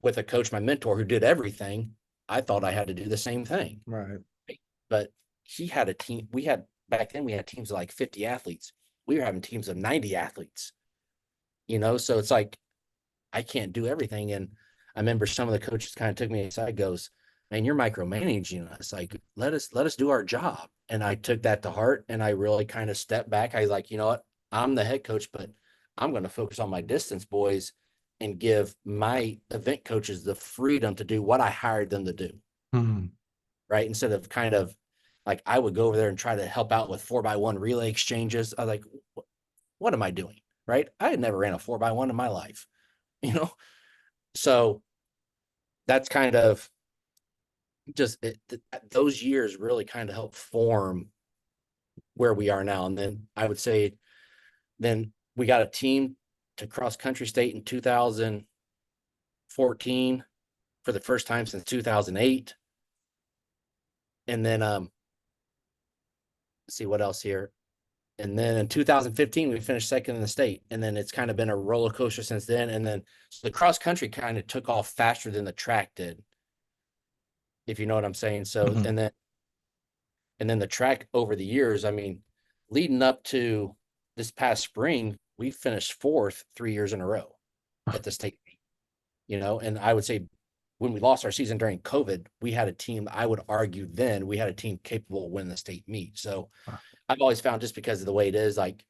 with a coach, my mentor, who did everything. I thought I had to do the same thing. Right. But he had a team. Back then we had teams of like 50 athletes. We were having teams of 90 athletes, so it's like, I can't do everything. And I remember some of the coaches kind of took me aside, goes, man, you're micromanaging us. Like, let us do our job. And I took that to heart, and I really kind of stepped back. I was like, you know what? I'm the head coach, but I'm going to focus on my distance boys and give my event coaches the freedom to do what I hired them to do. Right. Instead of kind of like, I would go over there and try to help out with 4x1 relay exchanges. I was like, what am I doing? Right. I had never ran a 4x1 in my life, so that's kind of just those years really kind of helped form where we are now. And then I would say, then we got a team to cross country state in 2014 for the first time since 2008. And then, let's see what else here. And then in 2015, we finished second in the state. And then it's kind of been a roller coaster since then. And then so the cross country kind of took off faster than the track did, if you know what I'm saying. So, and then the track over the years, I mean, leading up to this past spring, we finished fourth 3 years in a row at the state meet, and I would say when we lost our season during COVID, we had a team, I would argue then we had a team capable of winning the state meet. So I've always found, just because of the way it is, like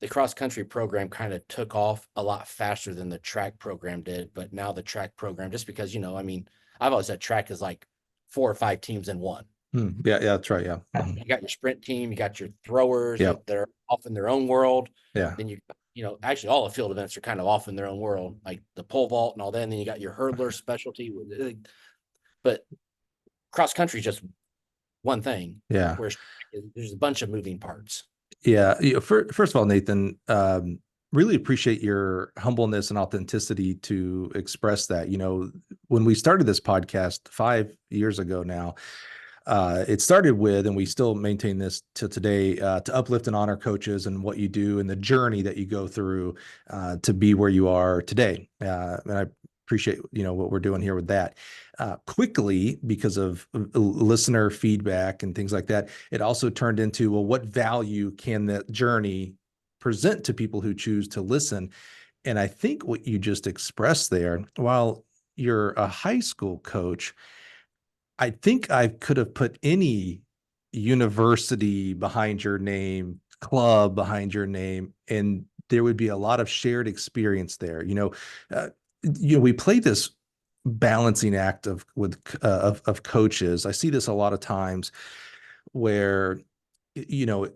the cross country program kind of took off a lot faster than the track program did. But now the track program, just because, you know, I mean, I've always said track is like 4 or 5 teams in one. Yeah, that's right. Yeah. You got your sprint team, you got your throwers Yep. that are off in their own world. Yeah. Then you know, actually all the field events are kind of off in their own world, like the pole vault and all that. And then you got your hurdler specialty. But cross country is just one thing. Yeah. Where there's a bunch of moving parts. Yeah. First of all, Nathan, really appreciate your humbleness and authenticity to express that. You know, when we started this podcast 5 years ago now, it started with, and we still maintain this to today, to uplift and honor coaches and what you do and the journey that you go through to be where you are today. And I appreciate, you know, what we're doing here with that. Quickly, because of listener feedback and things like that, it also turned into, well, what value can that journey present to people who choose to listen? And I think what you just expressed there, while you're a high school coach, I think I could have put any university behind your name, club behind your name, and there would be a lot of shared experience there. We play this balancing act of coaches. I see this a lot of times where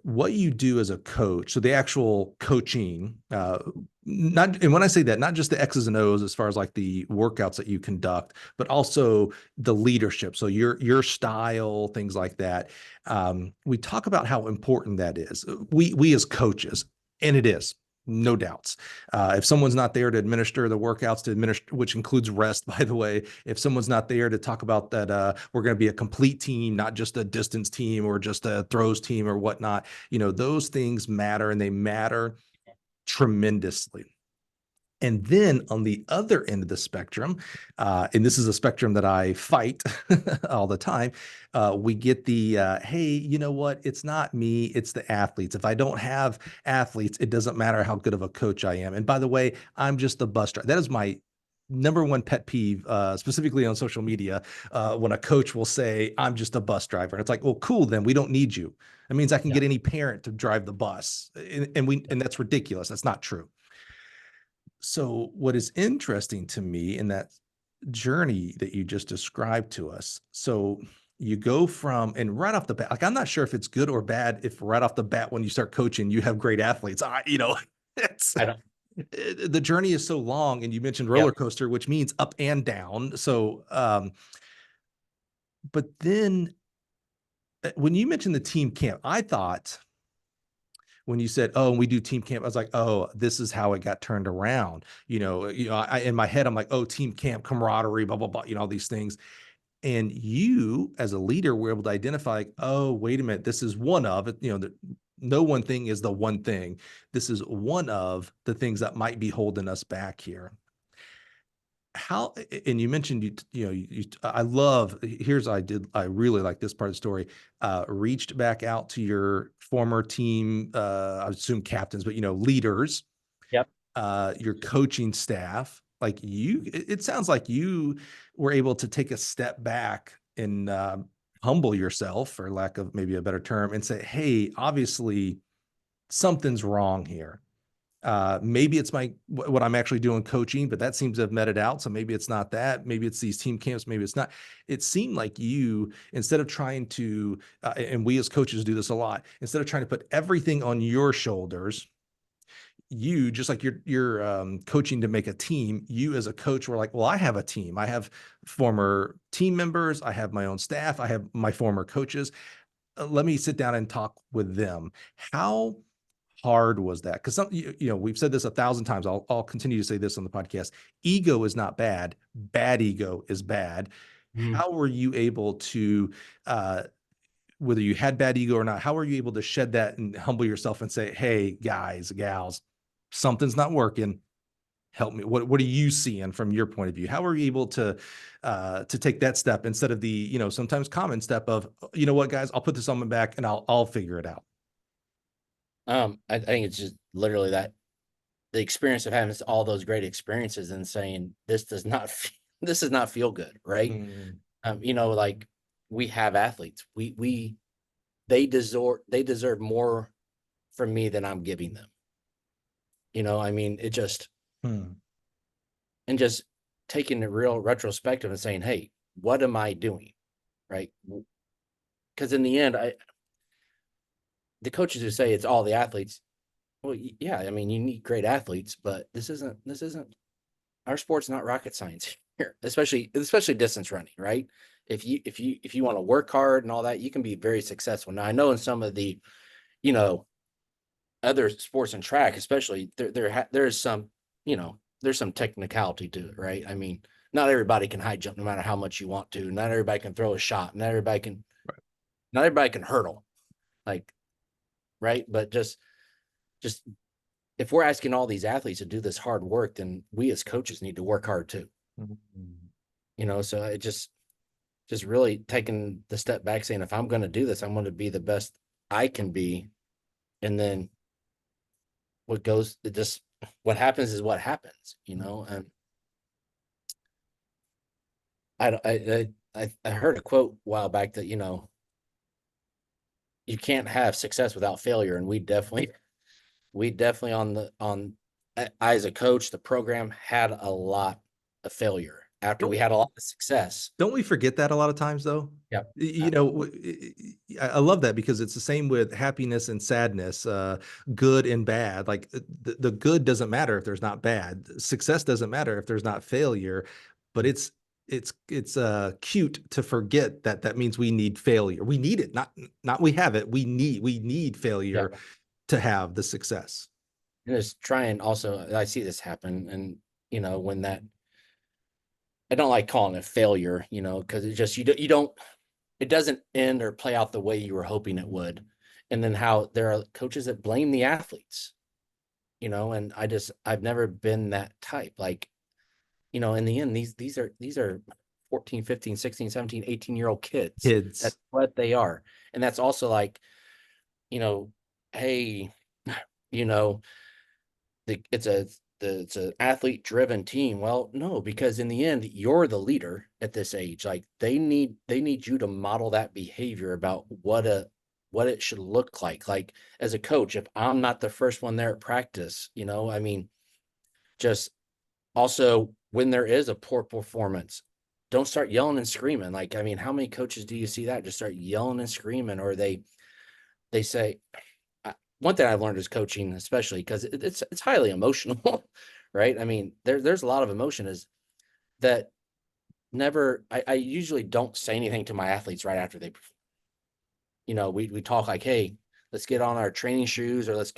what you do as a coach, so the actual coaching, and when I say that, not just the X's and O's as far as like the workouts that you conduct, but also the leadership, so your style, things like that. We talk about how important that is, we as coaches, and it is, no doubts. If someone's not there to administer the workouts, which includes rest, by the way, if someone's not there to talk about that, we're going to be a complete team, not just a distance team or just a throws team or whatnot, those things matter, and they matter tremendously. And then on the other end of the spectrum, and this is a spectrum that I fight all the time, we get the, hey, you know what? It's not me, it's the athletes. If I don't have athletes, it doesn't matter how good of a coach I am. And by the way, I'm just a bus driver. That is my number one pet peeve, specifically on social media, when a coach will say, I'm just a bus driver. And it's like, well, cool, then we don't need you. That means I can get any parent to drive the bus. And that's ridiculous. That's not true. So what is interesting to me in that journey that you just described to us, so you go from, and right off the bat, like, I'm not sure if it's good or bad if right off the bat when you start coaching, you have great athletes. It's the journey is so long, and you mentioned roller coaster, which means up and down. So, but then when you mentioned the team camp, I thought, when you said, oh, and we do team camp, I was like, oh, this is how it got turned around. In my head, I'm like, oh, team camp, camaraderie, blah, blah, blah, all these things. And you, as a leader, were able to identify, like, oh, wait a minute, this is one of it. No one thing is the one thing. This is one of the things that might be holding us back here. How, and you mentioned, I really like this part of the story, reached back out to your former team, I assume captains, but, leaders, your coaching staff, like it sounds like you were able to take a step back and humble yourself, for lack of maybe a better term, and say, hey, obviously something's wrong here. Maybe it's what I'm actually doing coaching, but that seems to have met it out. So maybe it's not that. Maybe it's these team camps. Maybe it's not. It seemed like you, instead of trying to, and we as coaches do this a lot, instead of trying to put everything on your shoulders, you, just like you're coaching to make a team, you as a coach were like, well, I have a team. I have former team members. I have my own staff. I have my former coaches. Let me sit down and talk with them. How hard was that? Because we've said this 1,000 times. I'll continue to say this on the podcast. Ego is not bad. Bad ego is bad. How were you able to, whether you had bad ego or not, how were you able to shed that and humble yourself and say, hey, guys, gals, something's not working. Help me. What are you seeing from your point of view? How are you able to take that step instead of the, sometimes common step of, you know what, guys, I'll put this on my back and I'll figure it out. I think it's just literally that the experience of having all those great experiences and saying, this does not feel good. Right. Like, we have athletes, they deserve more from me than I'm giving them. I mean, it just, Hmm. and just taking a real retrospective and saying, hey, what am I doing? Right. Because in the end, the coaches who say it's all the athletes. Well, yeah, I mean, you need great athletes, but this isn't our sport's not rocket science here, especially distance running, right? If you want to work hard and all that, you can be very successful. Now, I know in some of the, you know, other sports and track, especially there's some, there's some technicality to it, right? I mean, not everybody can high jump no matter how much you want to. Not everybody can throw a shot. Not everybody can hurdle, like, right? But just if we're asking all these athletes to do this hard work, then we as coaches need to work hard too. Mhm. So it just really taking the step back, saying, if I'm going to do this, I'm going to be the best I can be. And then what happens is what happens, and I heard a quote a while back that, you can't have success without failure. And we definitely I as a coach, the program had a lot of failure after we Don't had a lot of success. don't we forget that a lot of times though? Yeah. I love that because it's the same with happiness and sadness, good and bad. Like the good doesn't matter if there's not bad. Success doesn't matter if there's not failure. But it's cute to forget that that means we need failure. We need it, not we have it. We need Yeah. failure to have the success. And it's trying also, I see this happen. And, when that, I don't like calling it failure, because it just, you don't, it doesn't end or play out the way you were hoping it would. And then how there are coaches that blame the athletes, and I've never been that type. Like, in the end, these are 14, 15, 16, 17, 18-year-old kids. Kids. That's what they are. And that's also like, hey, you know, it's an athlete driven team. Well, no, because in the end, you're the leader at this age. Like they need you to model that behavior about what it should look like. Like as a coach, if I'm not the first one there at practice, I mean, just also when there is a poor performance, don't start yelling and screaming. Like, I mean, how many coaches do you see that just start yelling and screaming, or they say, one thing I've learned is coaching, especially because it's highly emotional, right? I mean, there's a lot of emotion is that I usually don't say anything to my athletes right after they perform. We talk like, hey, let's get on our training shoes, or let's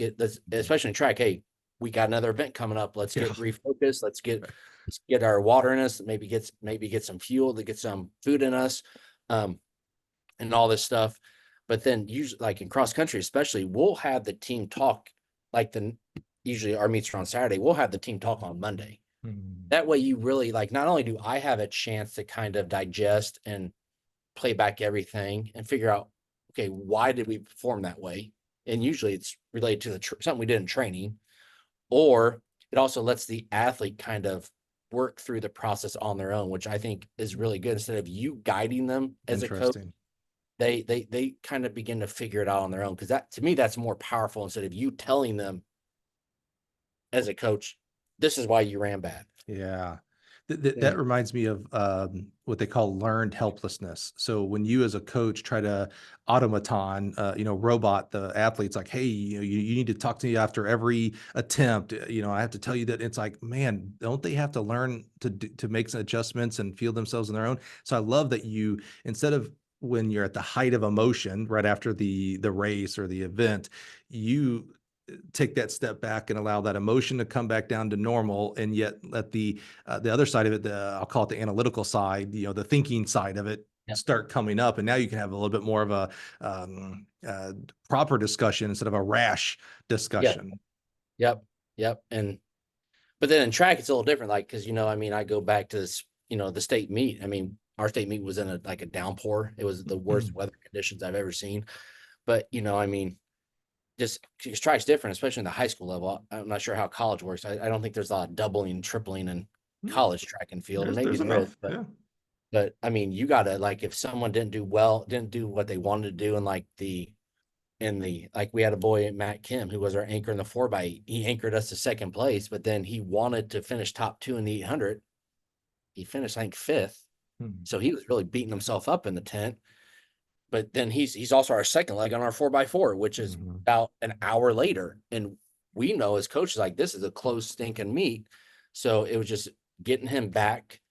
especially in track, hey, we got another event coming up. Let's get refocused. Let's get our water in us. Maybe get some fuel, to get some food in us, and all this stuff. But then usually, like in cross country, especially, we'll have the team talk. Like usually our meets are on Saturday. We'll have the team talk on Monday. Mhm. That way, you really, like, not only do I have a chance to kind of digest and play back everything and figure out, okay, why did we perform that way? And usually it's related to something we did in training, or it also lets the athlete kind of work through the process on their own, which I think is really good. Instead of you guiding them as a coach, Interesting. they kind of begin to figure it out on their own. Because that, to me, that's more powerful, instead of you telling them as a coach, this is why you ran bad. Yeah. Yeah. That reminds me of what they call learned helplessness. So when you as a coach try to automaton, robot the athletes, like, hey, you need to talk to me after every attempt. I have to tell you that. It's like, man, don't they have to learn to make some adjustments and feel themselves on their own? So I love that you, instead of when you're at the height of emotion right after the race or the event, you take that step back and allow that emotion to come back down to normal, and yet let the other side of it, I'll call it the analytical side, the thinking side of it, Yep. start coming up, and now you can have a little bit more of a proper discussion instead of a rash Yeah. discussion. Yep. But then in track, it's a little different. Like, because, I mean, I go back to this, the state meet. I mean, our state meet was in a downpour. It was the worst weather conditions I've ever seen. But, I mean, just because track's different, especially in the high school level. I'm not sure how college works. I don't think there's a lot of doubling, tripling in college track and field. And maybe There's there is, enough. Yeah. but I mean, you gotta, like, if someone didn't do what they wanted to do in like the like we had a boy, Matt Kim, who was our anchor in the 4x8. He anchored us to second place, but then he wanted to finish top 2 in the 800. He finished, I think, 5th. So he was really beating himself up in the tent. But then he's also our second leg on our 4x4, which is about an hour later. And we know as coaches, like, this is a close stinking meet. So it was just getting him back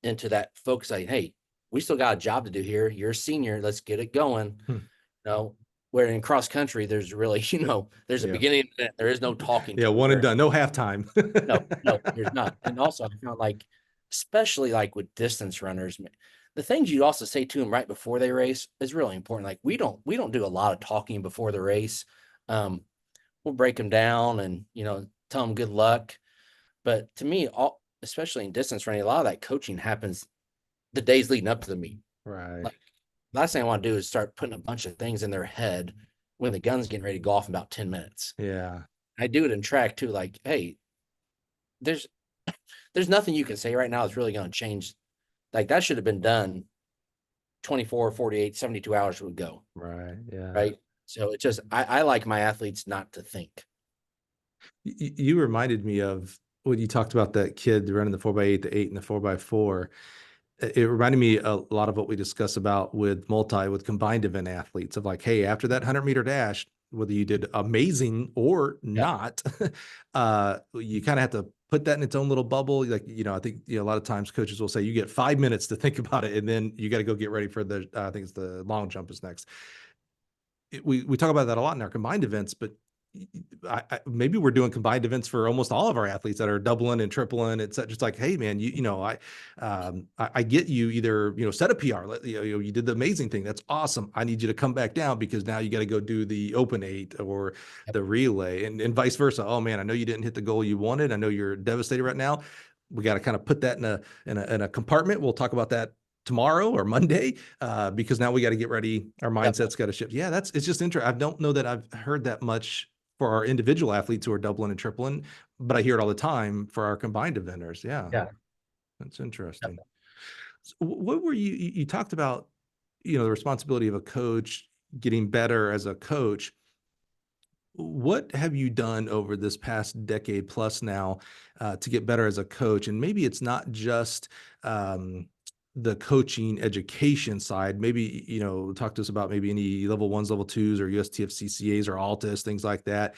into that focus. Like, hey, we still got a job to do here. You're a senior. Let's get it going. Where in cross country, there's really, there's a beginning. There is no talking. Yeah. One and done. No halftime. No, there's not. And also, I felt like, especially like with distance runners, the things you also say to them right before they race is really important. Like we don't do a lot of talking before the race. We'll break them down and, tell them good luck. But to me, especially in distance running, a lot of that coaching happens the days leading up to the meet. Right. Like, last thing I want to do is start putting a bunch of things in their head when the gun's getting ready to go off in about 10 minutes. Yeah. I do it in track too. Like, hey, there's nothing you can say right now that's really going to change. Like, that should have been done 24, 48, 72 hours would go. Right. Yeah. Right. So it's just, I like my athletes not to think. You reminded me of when you talked about that kid running the 4x8, the 8 and the 4x4. It reminded me a lot of what we discuss about with combined event athletes of like, hey, after that 100-meter dash, whether you did amazing or not, you kind of have to put that in its own little bubble. Like, I think, a lot of times coaches will say you get 5 minutes to think about it, and then you got to go get ready for the, I think it's the long jump is next. We talk about that a lot in our combined events, but maybe we're doing combined events for almost all of our athletes that are doubling and tripling. It's just like, hey man, I get you either, set a PR, you did the amazing thing. That's awesome. I need you to come back down because now you got to go do the open 8 or the relay and vice versa. Oh man, I know you didn't hit the goal you wanted. I know you're devastated right now. We got to kind of put that in a compartment. We'll talk about that tomorrow or Monday, because now we got to get ready. Our mindset's got to shift. Yeah, it's just interesting. I don't know that I've heard that much for our individual athletes who are doubling and tripling, but I hear it all the time for our combined eventers. Yeah. That's interesting. So what were you talked about, the responsibility of a coach, getting better as a coach. What have you done over this past decade plus now to get better as a coach? And maybe it's not just the coaching education side. Maybe, talk to us about maybe any level 1s, level 2s, or USTFCCCAs or Altus, things like that.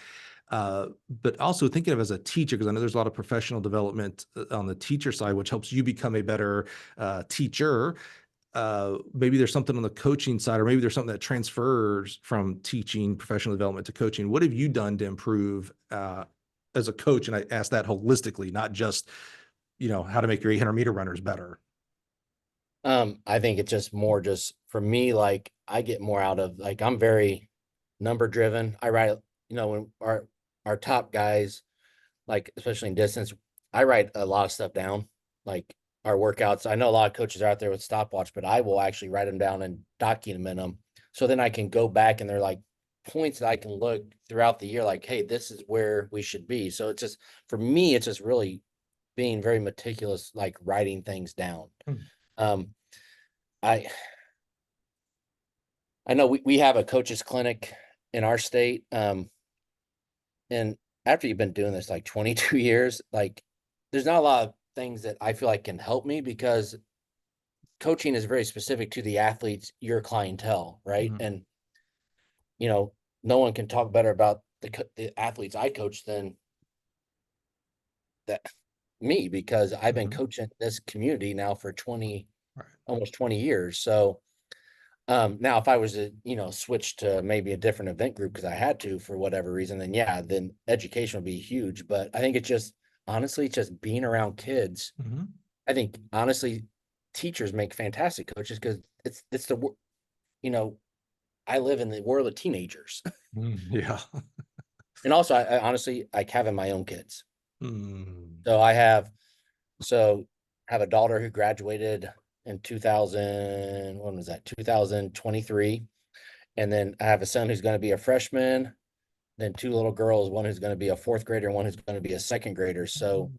But also thinking of as a teacher, because I know there's a lot of professional development on the teacher side, which helps you become a better teacher. Maybe there's something on the coaching side, or maybe there's something that transfers from teaching professional development to coaching. What have you done to improve as a coach? And I ask that holistically, not just, how to make your 800-meter runners better. I think it's just more just for me, like I get more out of, like, I'm very number driven. I write, when our top guys, like especially in distance, I write a lot of stuff down, like our workouts. I know a lot of coaches are out there with stopwatch, but I will actually write them down and document them. So then I can go back and they're like points that I can look throughout the year, like, hey, this is where we should be. So it's just, for me, it's just really being very meticulous, like writing things down. I know we have a coaches clinic in our state. And after you've been doing this like 22 years, like there's not a lot of things that I feel like can help me, because coaching is very specific to the athletes, your clientele, right? And no one can talk better about the athletes I coach than me, because I've been coaching this community now for almost 20 years. So now if I was to, switch to maybe a different event group because I had to for whatever reason, then education would be huge. But I think it's just, honestly, just being around kids. I think honestly, teachers make fantastic coaches because it's the, I live in the world of teenagers. Yeah. And also I honestly like having my own kids. So I have a daughter who graduated in 2023. And then I have a son who's going to be a freshman, then 2 little girls, one who's going to be a 4th grader, and one who's going to be a 2nd grader. So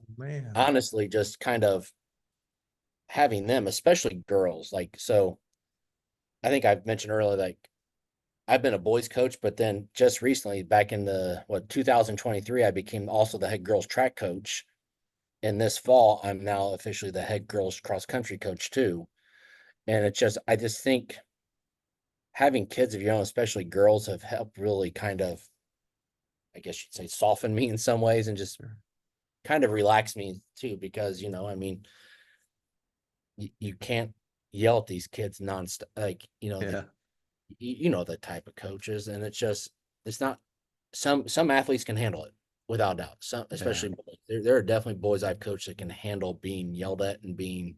honestly, just kind of having them, especially girls, like, so I think I've mentioned earlier, like I've been a boys coach, but then just recently, back in 2023, I became also the head girls track coach. And this fall, I'm now officially the head girls cross country coach too. And I just think having kids of your own, especially girls, have helped really kind of, I guess you'd say, soften me in some ways and just kind of relax me too, because, I mean, you can't yell at these kids nonstop. Like, Yeah. the type of coaches, and it's not, some athletes can handle it without doubt. Some, Yeah. especially boys. There are definitely boys I've coached that can handle being yelled at and being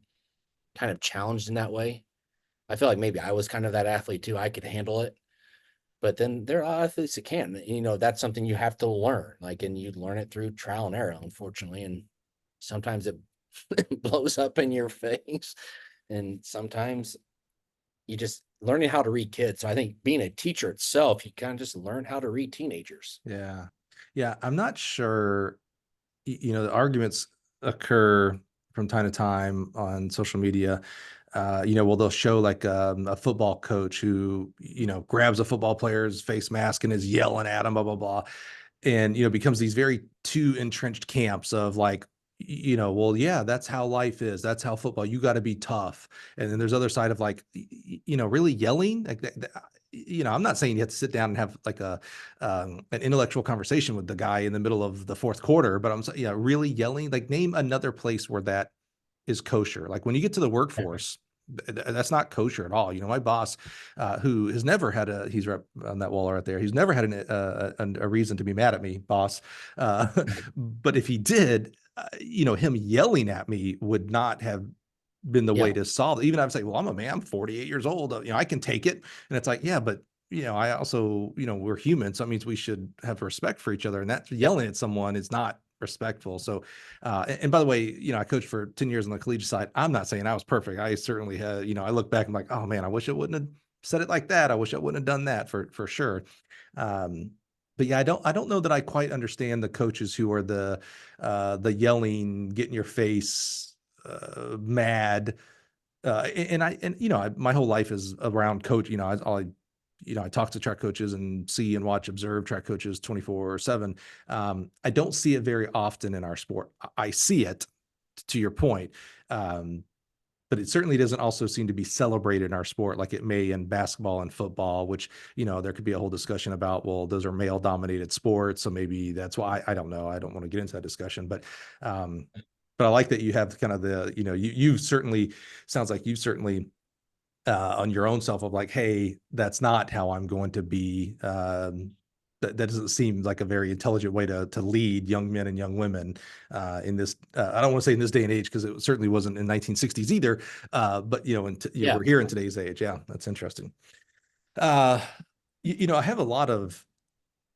kind of challenged in that way. I feel like maybe I was kind of that athlete too. I could handle it. But then there are athletes that can. That's something you have to learn. Like, and you learn it through trial and error, unfortunately. And sometimes it blows up in your face. And sometimes you just learning how to read kids. So I think being a teacher itself, you kind of just learn how to read teenagers. Yeah. Yeah. I'm not sure, the arguments occur from time to time on social media. Well, they'll show like a football coach who, grabs a football player's face mask and is yelling at him, blah, blah, blah. And, becomes these very two entrenched camps of like, well, yeah, that's how life is. That's how football, you got to be tough. And then there's other side of like, really yelling like that. I'm not saying you have to sit down and have like an intellectual conversation with the guy in the middle of the fourth quarter, but I'm saying, yeah, really yelling, like name another place where that is kosher. Like when you get to the workforce, that's not kosher at all. My boss, who has never had he's right on that wall right there. He's never had a reason to be mad at me, boss. But if he did, him yelling at me would not have been the way Yeah. to solve it. Even I'd say, well, I'm a man, I'm 48 years old. I can take it. And it's like, yeah, but I also, we're human. So that means we should have respect for each other. And that Yep. yelling at someone is not respectful. So, and by the way, I coached for 10 years on the collegiate side. I'm not saying I was perfect. I certainly had, I look back and I'm like, oh man, I wish I wouldn't have said it like that. I wish I wouldn't have done that for sure. Um, but yeah, I don't know that I quite understand the coaches who are the yelling, get in your face, mad. My whole life is around coach. I talk to track coaches and see and watch, observe track coaches 24/7. I don't see it very often in our sport. I see it, to your point, um, but it certainly doesn't also seem to be celebrated in our sport like it may in basketball and football, which, there could be a whole discussion about, well, those are male dominated sports. So maybe that's why. I don't know. I don't want to get into that discussion, um, but I like that you have kind of you certainly sounds like you certainly on your own self of like, hey, that's not how I'm going to be. That doesn't seem like a very intelligent way to lead young men and young women in this. I don't want to say in this day and age because it certainly wasn't in 1960s either. But Yeah. we're here in today's age. Yeah, that's interesting. Uh, I have a lot of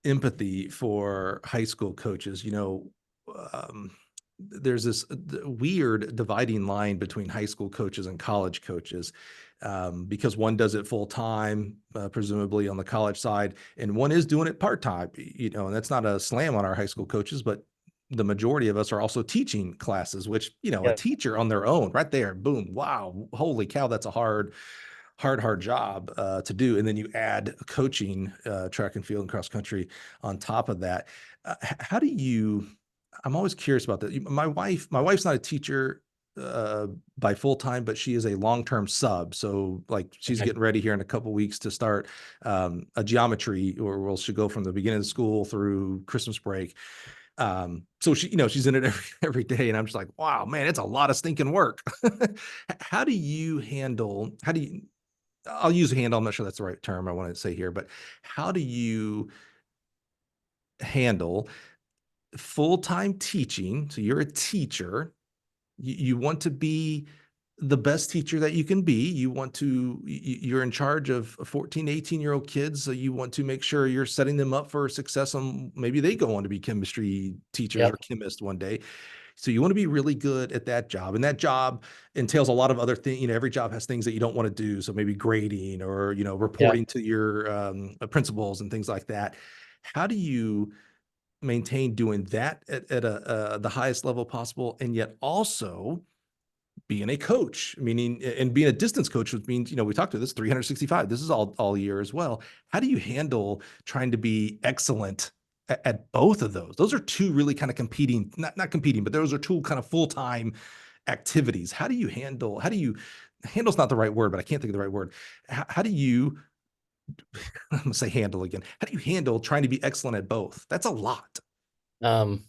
empathy for high school coaches. Um, there's this weird dividing line between high school coaches and college coaches, because one does it full time, presumably on the college side, and one is doing it part time. And that's not a slam on our high school coaches, but the majority of us are also teaching classes, which, a Yeah. teacher on their own right there, boom, wow, holy cow, that's a hard job to do. And then you add coaching, track and field and cross country on top of that. How do you, I'm always curious about that. My wife's not a teacher by full time, but she is a long-term sub. So like she's Okay. getting ready here in a couple weeks to start a geometry, or we'll should go from the beginning of school through Christmas break. So she's in it every day, and I'm just like, wow, man, it's a lot of stinking work. How do you I'll use handle. I'm not sure that's the right term I want to say here, but how do you handle full-time teaching? So you're a teacher. You want to be the best teacher that you can be. You want to, you're in charge of 14, 18-year-old kids. So you want to make sure you're setting them up for success. Maybe they go on to be chemistry teachers or Yep. chemists one day. So you want to be really good at that job. And that job entails a lot of other things. Every job has things that you don't want to do. So maybe grading or, Yeah. reporting to your principals and things like that. How do you maintain doing that at the highest level possible, and yet also being a coach, meaning, and being a distance coach, which means, we talked about this 365, this is all year as well. How do you handle trying to be excellent at both of those? Those are two really kind of competing, not competing, but those are two kind of full-time activities. Handle's not the right word, but I can't think of the right word. How do you, I'm gonna say handle again. How do you handle trying to be excellent at both? That's a lot. Um,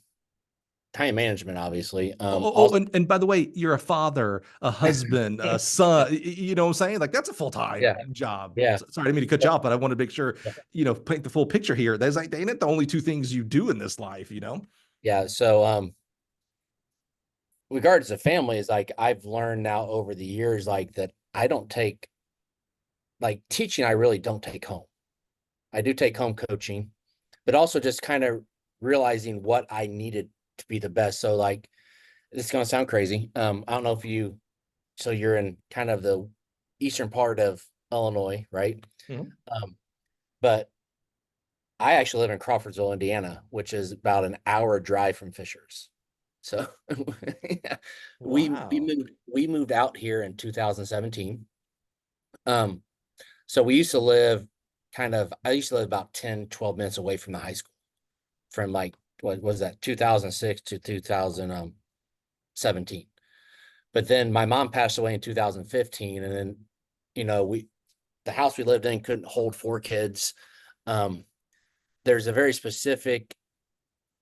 Time management, obviously. Oh, and by the way, you're a father, a husband, a son. You know what I'm saying? Like, that's a full-time yeah, job. yeah, Sorry, I didn't mean to cut yeah, you off, but I want to make sure, yeah. paint the full picture here. There's like, they ain't the only two things you do in this life, Yeah. So, regards to family is like, I've learned now over the years, like that I don't take like teaching. I really don't take home. I do take home coaching, but also just kind of realizing what I needed to be the best. So like, it's going to sound crazy. I don't know if so you're in kind of the eastern part of Illinois, right? Mhm. Um, but I actually live in Crawfordsville, Indiana, which is about an hour drive from Fishers. So yeah, Wow. we moved out here in 2017. Um, so we used to live I used to live about 10, 12 minutes away from the high school, from like, what was that, 2006 to 2017. But then my mom passed away in 2015. And then, the house we lived in couldn't hold four kids. Um, there's a very specific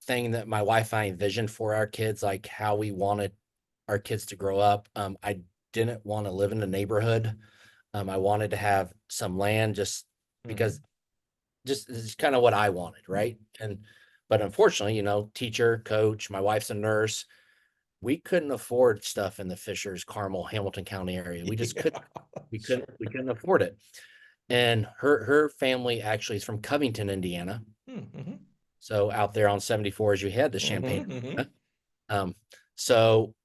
thing that my wife and I envisioned for our kids, like how we wanted our kids to grow up. I didn't want to live in the neighborhood. I wanted to have some land just Mhm. because just it's kind of what I wanted, right? But unfortunately, teacher, coach, my wife's a nurse. We couldn't afford stuff in the Fishers, Carmel, Hamilton County area. We just Yeah. couldn't. We couldn't afford it. And her family actually is from Covington, Indiana. Mm-hmm. So out there on 74 as you head to Champaign. Mm-hmm. Um, so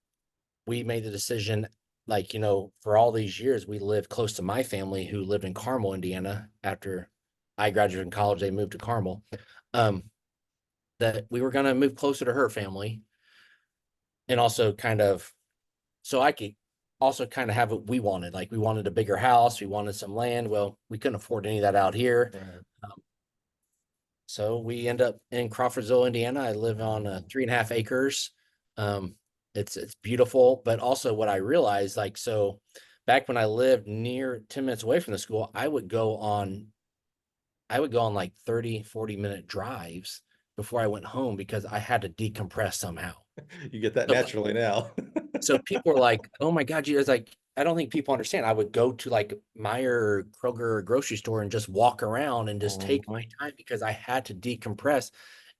we made the decision, like, for all these years, we lived close to my family who lived in Carmel, Indiana. After I graduated from college, they moved to Carmel. Um, that we were going to move closer to her family, and also kind of, so I could also kind of have what we wanted. Like, we wanted a bigger house, we wanted some land. Well, we couldn't afford any of that out here. Right. Um, so we end up in Crawfordsville, Indiana. I live on 3.5 acres. Um, it's beautiful, but also what I realized, like, so back when I lived near 10 minutes away from the school, I would go on like 30, 40-minute drives before I went home because I had to decompress somehow. You get that So, naturally now. so people are like, "Oh my God, you guys like." I don't think people understand. I would go to like Meijer or Kroger or grocery store and just walk around and just take my Mhm. time because I had to decompress,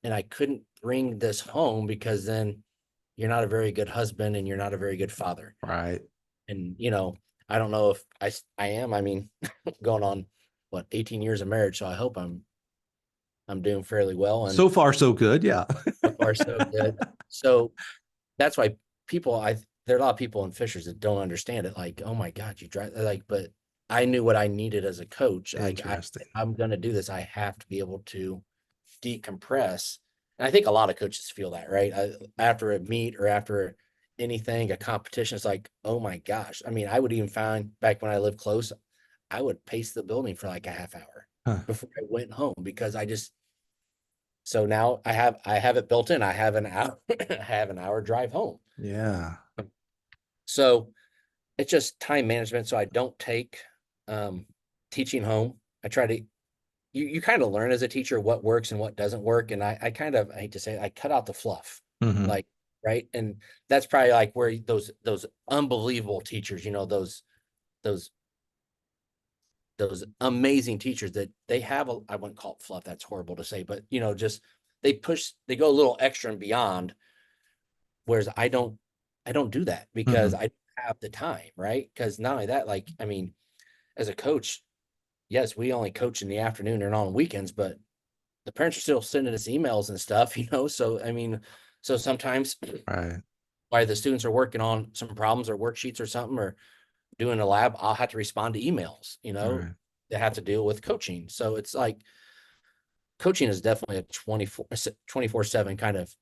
and I couldn't bring this home because then you're not a very good husband and you're not a very good father. Right. And I don't know if I am. I mean, going on what, 18 years of marriage, so I hope I'm doing fairly well, and So far, so good. Yeah. so far so good. So that's why there are a lot of people in Fishers that don't understand it. Like, oh my God, you drive, like, but I knew what I needed as a coach. Like, Interesting. I'm going to do this. I have to be able to decompress. And I think a lot of coaches feel that, right? After a meet or after anything, a competition, it's like, oh my gosh. I mean, I would even find back when I lived close, I would pace the building for like a half hour Huh. before I went home because so now I have it built in. I have an hour, I have an hour drive home. Yeah. So it's just time management. So I don't take um, teaching home. I try to, you kind of learn as a teacher what works and what doesn't work. And I hate to say it, I cut out the fluff, Mhm. like, right. And that's probably like where those unbelievable teachers, those, those amazing teachers that they have, I wouldn't call it fluff. That's horrible to say, but just, they go a little extra and beyond. Whereas I don't do that because Mhm. I don't have the time, right? Because not only that, like, I mean, as a coach, yes, we only coach in the afternoon and on weekends, but the parents are still sending us emails and stuff, So I mean, so sometimes Right. while the students are working on some problems or worksheets or something or doing a lab, I'll have to respond to emails, Right. that have to deal with coaching. So it's like coaching is definitely a 24/7 kind of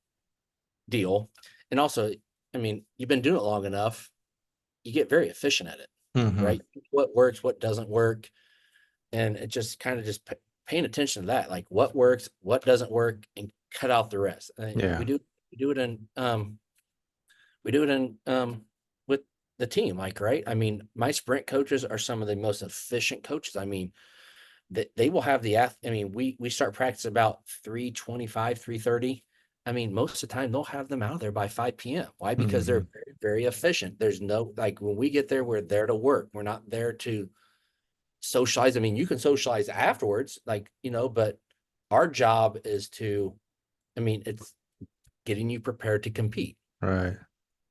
deal. And also, I mean, you've been doing it long enough. you get very efficient at it, right? What works, what doesn't work. And it just kind of just paying attention to that, like what works, what doesn't work, and cut out the rest. Yeah. We do it with the team, like, right? I mean, my sprint coaches are some of the most efficient coaches. I mean, they will have I mean, we start practice about 3:25, 3:30. I mean, most of the time they'll have them out there by 5 p.m. Why? Because they're very, very efficient. There's no, like, when we get there, we're there to work. We're not there to socialize. I mean, you can socialize afterwards, like, but our job is to, I mean, it's getting you prepared to compete. Right.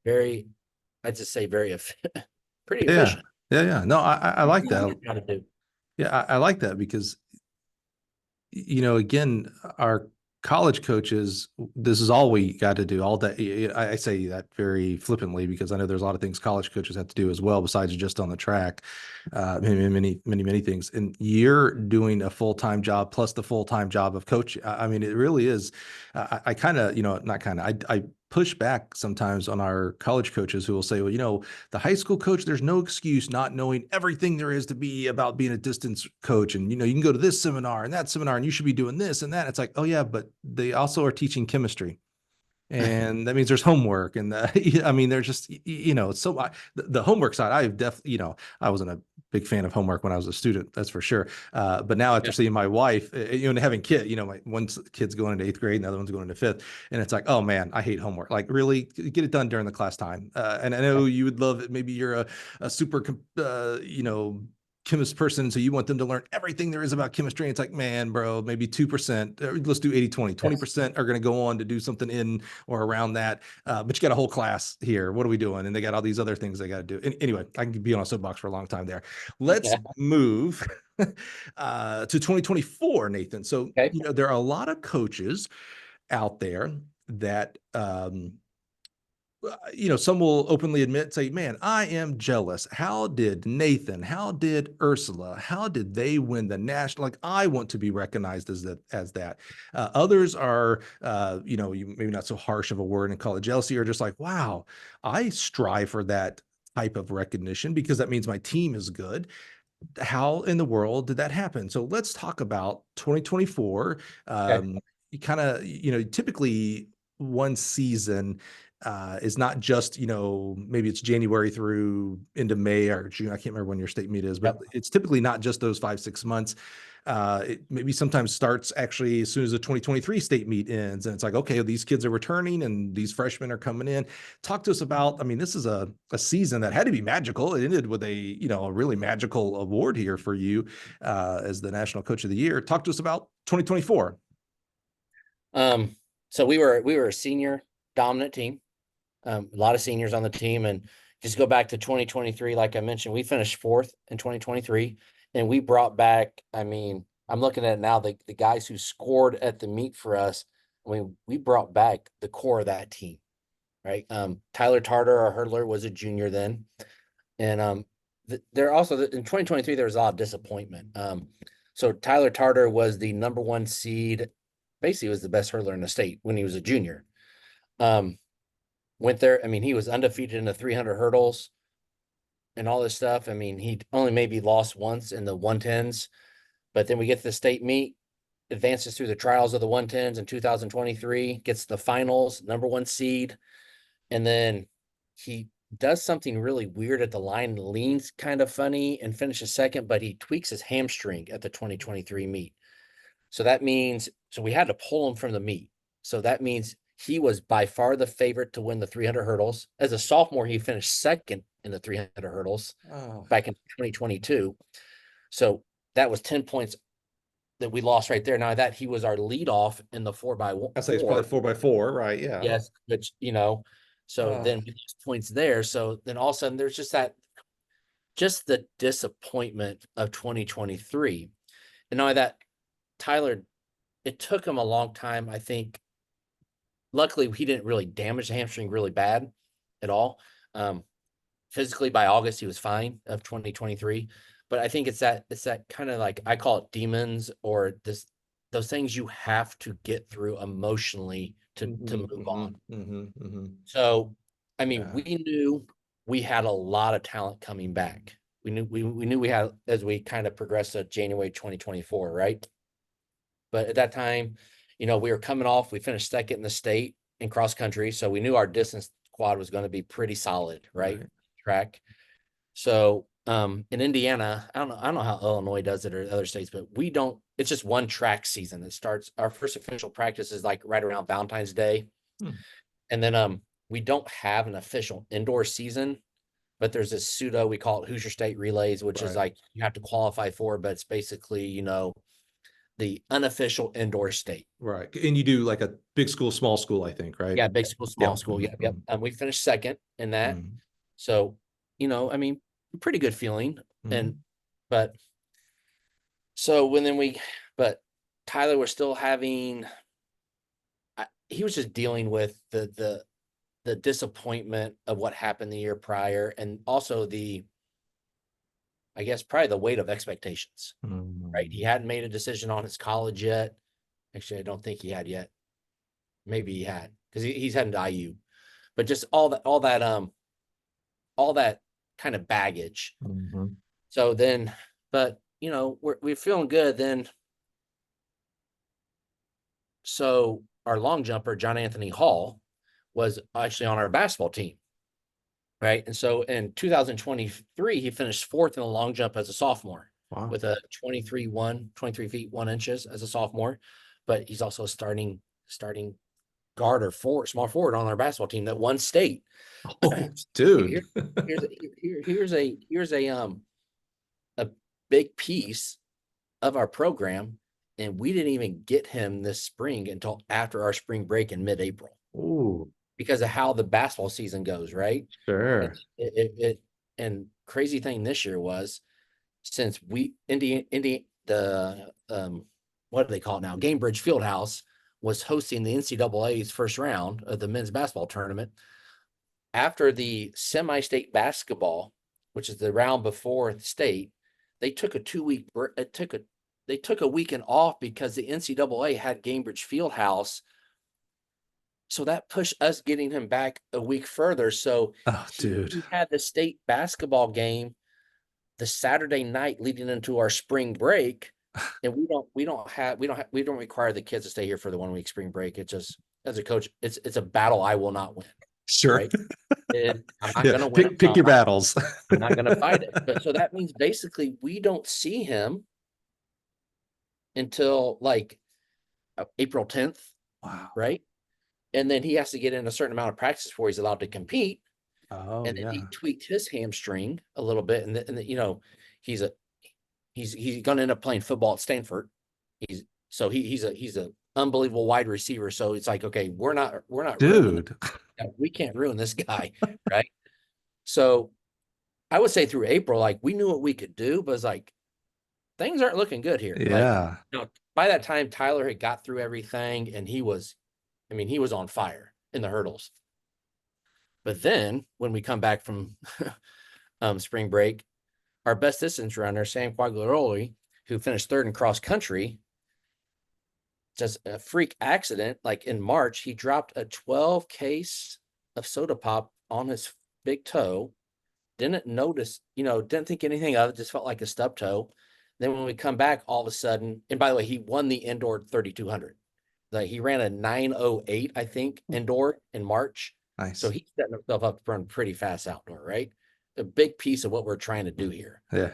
Very, I'd just say very pretty Yeah. efficient. Yeah. No, I like that. How to do. Yeah, I like that because, again, our college coaches, this is all we got to do all day. I say that very flippantly because I know there's a lot of things college coaches have to do as well, besides just on the track, many things. And you're doing a full-time job plus the full-time job of coach. I mean, it really is. I kind of, not kind of, I push back sometimes on our college coaches who will say, well, the high school coach, there's no excuse not knowing everything there is to be about being a distance coach. And, you can go to this seminar and that seminar and you should be doing this and that. It's like, oh yeah, but they also are teaching chemistry. And that means there's homework. And I mean, there's just, so the homework side, I've definitely, I wasn't a big fan of homework when I was a student, that's for sure. But now after seeing my wife, and having kids, my one kid's going into 8th grade and the other one's going into 5th. And it's like, oh man, I hate homework. Like, really get it done during the class time. And I know you would love it. Maybe you're a super, chemist person, so you want them to learn everything there is about chemistry. It's like, man, bro, maybe 2%, let's do 80-20, 20% are going to go on to do something in or around that. But you got a whole class here. What are we doing? And they got all these other things they got to do. Anyway, I can be on a soapbox for a long time there. Let's move to 2024, Nathan. So, there are a lot of coaches out there that, some will openly admit, say, man, I am jealous. How did Nathan, how did Ursula, how did they win the national? Like, I want to be recognized as that. Others are, you maybe not so harsh of a word and call it jealousy, or just like, wow, I strive for that type of recognition because that means my team is good. How in the world did that happen? So let's talk about 2024. You kind of, typically one season is not just, maybe it's January through into May or June. I can't remember when your state meet is, but it's typically not just those 5-6 months. It maybe sometimes starts actually as soon as the 2023 state meet ends. And it's like, okay, these kids are returning and these freshmen are coming in. Talk to us about, I mean, this is a season that had to be magical. It ended with a really magical award here for you as the National Coach of the Year. Talk to us about 2024. So we were a senior dominant team, a lot of seniors on the team, and just go back to 2023. Like I mentioned, we finished 4th in 2023, and we brought back, I mean, I'm looking at it now, the guys who scored at the meet for us. I mean, we brought back the core of that team, right? Tyler Tartar, our hurdler, was a junior then. And there also, in 2023, there was a lot of disappointment. So Tyler Tartar was the number 1 seed, basically was the best hurdler in the state when he was a junior. Went there, I mean, he was undefeated in the 300 hurdles and all this stuff. I mean, he only maybe lost once in the 110s, but then we get to the state meet, advances through the trials of the 110s in 2023, gets the finals, number 1 seed. And then he does something really weird at the line, leans kind of funny and finishes 2nd, but he tweaks his hamstring at the 2023 meet. So that means, so we had to pull him from the meet. So that means he was by far the favorite to win the 300 hurdles. As a sophomore, he finished 2nd in the 300 hurdles back in 2022. So that was 10 points that we lost right there. Now that he was our leadoff in the 4x1. I say it's probably 4x4, right? Yeah. Yes, which, so then we lost points there. So then all of a sudden there's just the disappointment of 2023. And now that Tyler, it took him a long time. I think luckily he didn't really damage the hamstring really bad at all. Physically by August, he was fine of 2023. But I think it's that kind of, like, I call it demons, or those things you have to get through emotionally to move on. So, I mean, we knew we had a lot of talent coming back. We knew we had, as we kind of progressed to January 2024, right? But at that time, we were coming off, we finished second in the state in cross country. So we knew our distance squad was going to be pretty solid, right? Track. So in Indiana, I don't know how Illinois does it or other states, but we don't, it's just one track season. It starts, our first official practice is like right around Valentine's Day. And then we don't have an official indoor season, but there's this pseudo, we call it Hoosier State Relays, which is like you have to qualify for, but it's basically, the unofficial indoor state. Right. And you do like a big school, small school, I think, right? Yeah, big school, small school. Yep. We finished second in that. So, I mean, pretty good feeling. But Tyler was still having, he was just dealing with the disappointment of what happened the year prior, and also I guess probably the weight of expectations, right? He hadn't made a decision on his college yet. Actually, I don't think he had yet. Maybe he had, because he's heading to IU, but just all that kind of baggage. So then, but we're feeling good then. So our long jumper, John Anthony Hall, was actually on our basketball team. Right. And so in 2023, he finished fourth in the long jump as a sophomore with a 23 feet 1 inches as a sophomore. But he's also a starting guard or small forward on our basketball team that won state. Oh, dude. Here's a big piece of our program. And we didn't even get him this spring until after our spring break in mid-April. Ooh. Because of how the basketball season goes, right? Sure. And crazy thing this year was, since what do they call it now? Gamebridge Fieldhouse was hosting the NCAA's first round of the men's basketball tournament. After the semi-state basketball, which is the round before the state, they took a 2-week they took a weekend off because the NCAA had Gamebridge Fieldhouse. So that pushed us getting him back a week further. So dude, he had the state basketball game the Saturday night leading into our spring break, and we don't require the kids to stay here for the 1 week spring break. It's just, as a coach, it's a battle I will not win. Sure. Right? I'm not going to win. Pick your battles. I'm not going to fight it. But so that means basically we don't see him until like April 10th. Wow. Right. And then he has to get in a certain amount of practice before he's allowed to compete. Oh, and then he tweaked his hamstring a little bit, and he's going to end up playing football at Stanford. He's a unbelievable wide receiver. So it's like, okay, we're not dude. We can't ruin this guy, right? So I would say through April, like we knew what we could do, but it's like things aren't looking good here. Yeah. Like, by that time, Tyler had got through everything, and he was on fire in the hurdles. But then when we come back from spring break, our best distance runner, Sam Quagliaroli, who finished third in cross country, just a freak accident. Like in March, he dropped a 12 case of soda pop on his big toe. Didn't notice, didn't think anything of it, just felt like a stub toe. Then when we come back, all of a sudden, and by the way, he won the indoor 3,200. Like he ran a 9:08, I think, indoor in March. Nice. So he's setting himself up to run pretty fast outdoor, right? A big piece of what we're trying to do here. Yeah.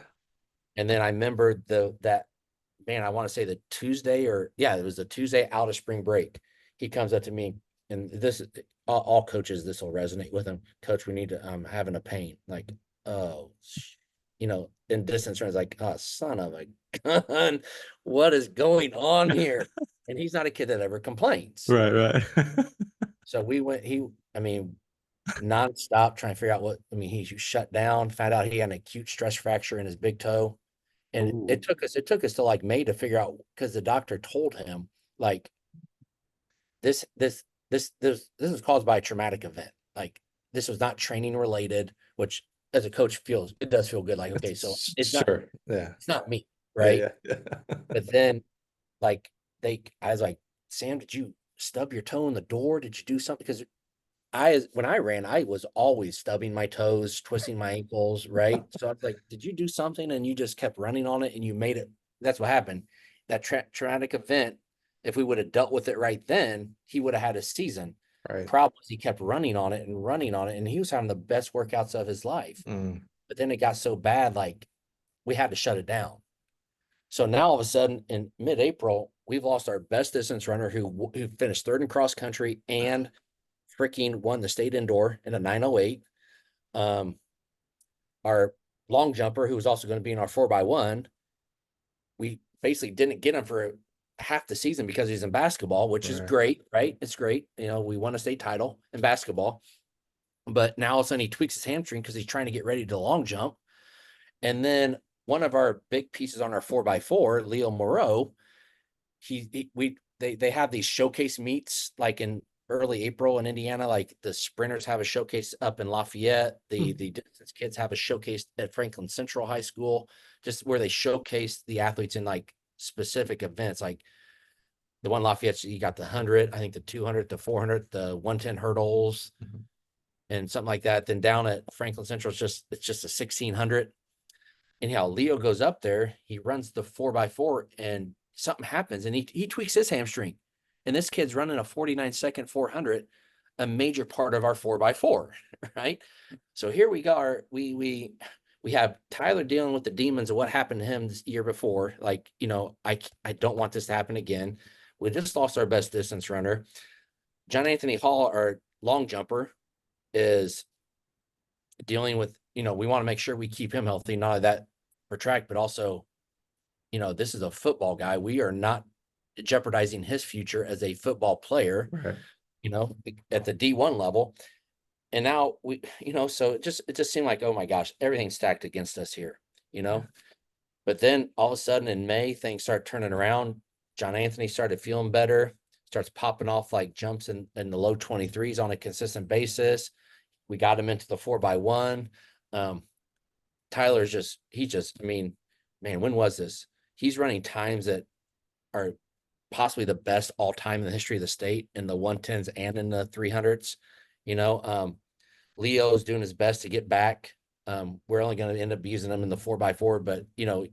And then I remember I want to say the Tuesday it was the Tuesday out of spring break. He comes up to me, and this, all coaches, this will resonate with him. Coach, we need to, having a pain. Like, oh, in distance runs, like, oh, son of a gun, what is going on here? And he's not a kid that ever complains. Right. So we went, nonstop trying to figure out he shut down, found out he had an acute stress fracture in his big toe. And it took us to like May to figure out, because the doctor told him like this was caused by a traumatic event. Like this was not training related, which as a coach it does feel good. Like, okay, so it's not me. Right. Yeah. But then like I was like, Sam, did you stub your toe in the door? Did you do something? Because when I ran, I was always stubbing my toes, twisting my ankles, right? So I was like, did you do something and you just kept running on it and you made it? That's what happened. That traumatic event, if we would have dealt with it right then, he would have had a season. Right. Problem was he kept running on it and running on it, and he was having the best workouts of his life. But then it got so bad, like we had to shut it down. So now all of a sudden in mid-April, we've lost our best distance runner who finished third in cross country and freaking won the state indoor in a 908. Our long jumper, who was also going to be in our 4x1, we basically didn't get him for half the season because he's in basketball, which is great, right? It's great. You know, we won a state title in basketball, but now all of a sudden he tweaks his hamstring because he's trying to get ready to long jump. And then one of our big pieces on our 4x4, Leo Moreau, they have these showcase meets like in early April in Indiana. Like the sprinters have a showcase up in Lafayette. The distance kids have a showcase at Franklin Central High School, just where they showcase the athletes in like specific events. Like the one Lafayette, you got the 100, I think the 200, the 400, the 110 hurdles, and something like that. Then down at Franklin Central, it's just a 1600. Anyhow, Leo goes up there, he runs the 4x4 and something happens and he tweaks his hamstring. And this kid's running a 49-second 400, a major part of our 4x4, right? So here we go. We have Tyler dealing with the demons of what happened to him this year before. Like, you know, I don't want this to happen again. We just lost our best distance runner. John Anthony Hall, our long jumper, is dealing with, you know, we want to make sure we keep him healthy, not only that for track, but also, you know, this is a football guy. We are not jeopardizing his future as a football player, you know, at the D1 level. And now we, you know, so it just seemed like, oh my gosh, everything's stacked against us here, you know. But then all of a sudden in May, things start turning around. John Anthony started feeling better, starts popping off like jumps in the low 23s on a consistent basis. We got him into the 4x1. Tyler's I mean, man, when was this? He's running times that are possibly the best all time in the history of the state in the 110s and in the 300s. You know, Leo's doing his best to get back. We're only going to end up using them in the 4x4, but you know,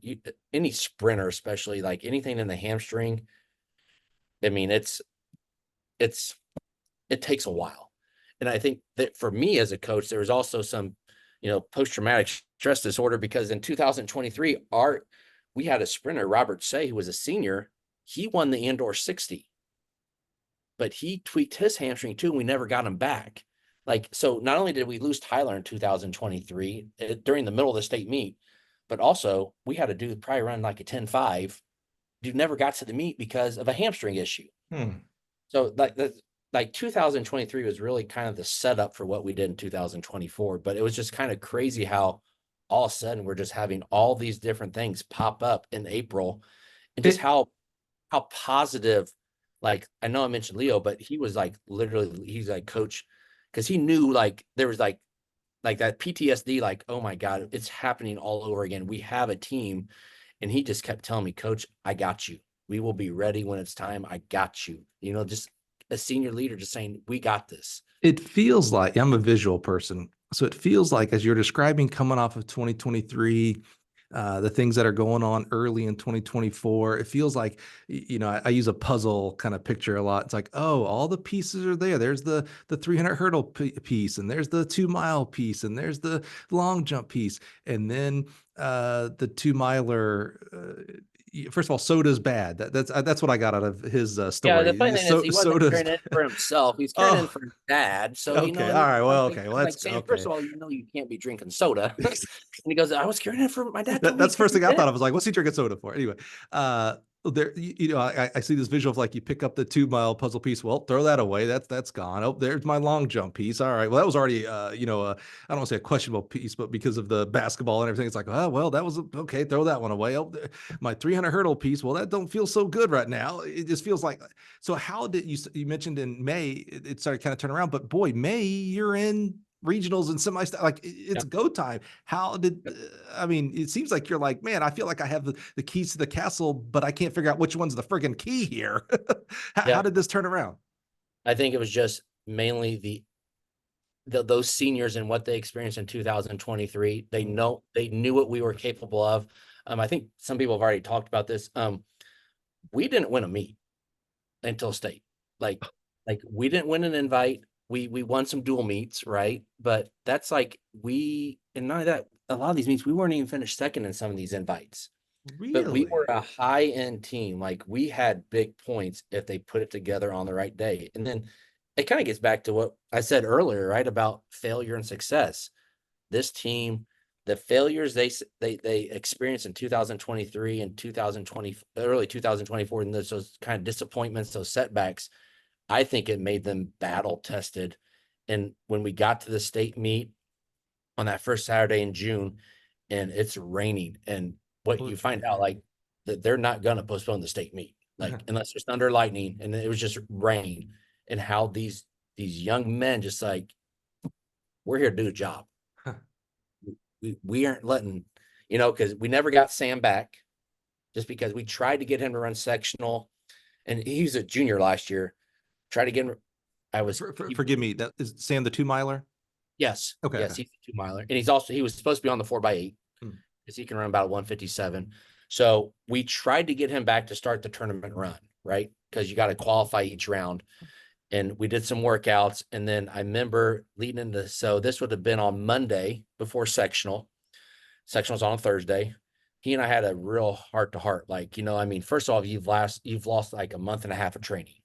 any sprinter, especially like anything in the hamstring, I mean, it takes a while. And I think that for me as a coach, there was also some, you know, post-traumatic stress disorder, because in 2023, we had a sprinter, Robert Say, who was a senior. He won the indoor 60, but he tweaked his hamstring too, and we never got him back. Like, so not only did we lose Tyler in 2023 during the middle of the state meet, but also we had a dude probably run like a 10.5. Dude never got to the meet because of a hamstring issue. So like 2023 was really kind of the setup for what we did in 2024, but it was just kind of crazy how all of a sudden we're just having all these different things pop up in April, and just how positive. Like, I know I mentioned Leo, but he was like, literally, he's like, coach, because he knew like there was like that PTSD, like, oh my God, it's happening all over again. We have a team. And he just kept telling me, coach, I got you. We will be ready when it's time. I got you. You know, just a senior leader just saying, we got this. It feels like, I'm a visual person, so it feels like, as you're describing coming off of 2023, the things that are going on early in 2024, it feels like, you know, I use a puzzle kind of picture a lot. It's like, oh, all the pieces are there. There's the 300 hurdle piece, and there's the 2-mile piece, and there's the long jump piece. And then the 2-miler, first of all, Soda's bad. That's what I got out of his story. Yeah, the funny thing is he wasn't carrying it for himself. He's carrying it for his dad. So, you know, all right. Well, okay. Well, that's okay. First of all, you know, you can't be drinking soda. And he goes, I was carrying it for my dad. That's the first thing I thought of. I was like, what's he drinking soda for? Anyway, there, you know, I see this visual of like, you pick up the 2-mile puzzle piece. Well, throw that away. That's gone. Oh, there's my long jump piece. All right. Well, that was already, you know, I don't want to say a questionable piece, but because of the basketball and everything, it's like, oh, well, that was okay. Throw that one away. Oh, my 300 hurdle piece. Well, that don't feel so good right now. It just feels like, so how did you mentioned in May, it started kind of turning around, but boy, May, you're in regionals and semi, like it's go time. How did, I mean, it seems like you're like, man, I feel like I have the keys to the castle, but I can't figure out which one's the friggin' key here. How did this turn around? I think it was just mainly those seniors and what they experienced in 2023. They knew what we were capable of. I think some people have already talked about this. We didn't win a meet until state. Like we didn't win an invite. We won some dual meets, right? But that's like and none of that. A lot of these meets, we weren't even finished second in some of these invites. But we were Really? a high-end team. Like we had big points if they put it together on the right day. And then it kind of gets back to what I said earlier, right? About failure and success. This team, the failures they experienced in 2023 and 2020, early 2024, and those kind of disappointments, those setbacks, I think it made them battle tested. And when we got to the state meet on that first Saturday in June, and it's raining, and what you find out, like, that they're not going to postpone the state meet, like, unless there's thunder, lightning, and it was just rain, and how these young men just like, we're here to do a job. We aren't letting, because we never got Sam back, just because we tried to get him to run sectional, and he's a junior last year. Tried to get him. Forgive me. That is Sam, the 2-miler. Yes. Okay. Yes, he's a 2-miler, and he was supposed to be on the 4x8 because he can run about 157. So we tried to get him back to start the tournament run, right? Because you got to qualify each round. And we did some workouts. And then I remember leading into, so this would have been on Monday before sectional. Sectional's on Thursday. He and I had a real heart to heart. Like, first of all, you've lost like a month and a half of training.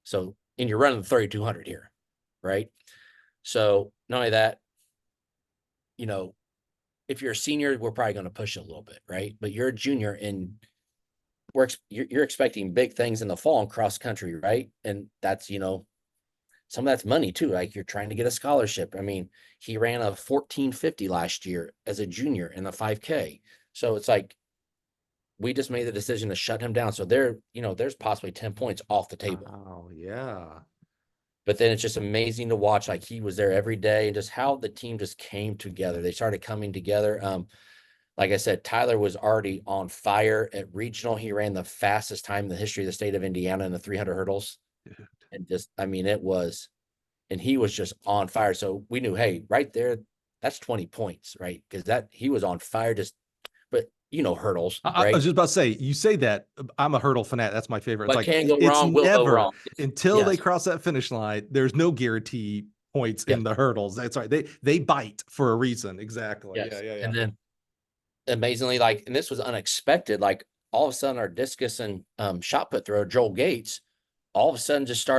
So, and you're running the 3,200 here, right? So not only that, if you're a senior, we're probably going to push it a little bit, right? But you're a junior, and you're expecting big things in the fall in cross country, right? And that's, some of that's money too. Like, you're trying to get a scholarship. I mean, he ran a 1450 last year as a junior in the 5K. So it's like, we just made the decision to shut him down. So there's possibly 10 points off the table. Oh, yeah. But then it's just amazing to watch. Like, he was there every day, and just how the team just came together. They started coming together. Like I said, Tyler was already on fire at regional. He ran the fastest time in the history of the state of Indiana in the 300 hurdles. Dude. And and he was just on fire. So we knew, hey, right there, that's 20 points, right? Because he was on fire, but hurdles, right? I was just about to say, you say that, I'm a hurdle fanatic. That's my favorite. What It's can like, go wrong will go never wrong. until they cross that finish line. There's no guarantee points in the hurdles. That's right. They bite for a reason. Exactly. Yes. Yeah. And then amazingly, like, and this was unexpected, like, all of a sudden our discus and shot put thrower, Joel Gates, all of a sudden just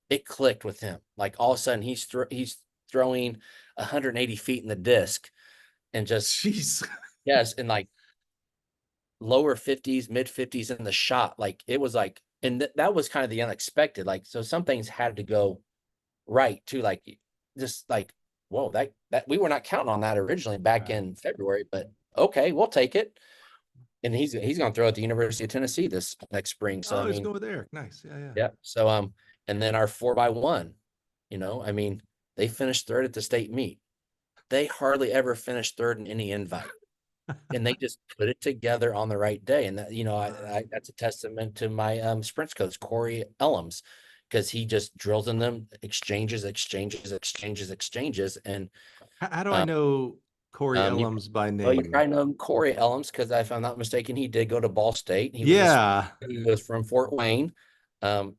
it clicked with him. Like, all of a sudden he's throwing 180 feet in the disc, and just, jeez. Yes. And like lower 50s, mid 50s in the shot. Like, it was like, and that was kind of the unexpected. Like, so some things had to go right too. Like, just like, whoa, that we were not counting on that originally back in February, but okay, we'll take it. And he's going to throw at the University of Tennessee this next spring. So he's going there. Nice. Yeah. Yeah. So and then our 4x1, they finished third at the state meet. They hardly ever finished third in any invite. And they just put it together on the right day. And that, that's a testament to my sprints coach, Corey Ellums, because he just drills in them exchanges. And how do I know Corey Ellums by name? You probably know Corey Ellums, because if I'm not mistaken, he did go to Ball State. He was from Fort Wayne. I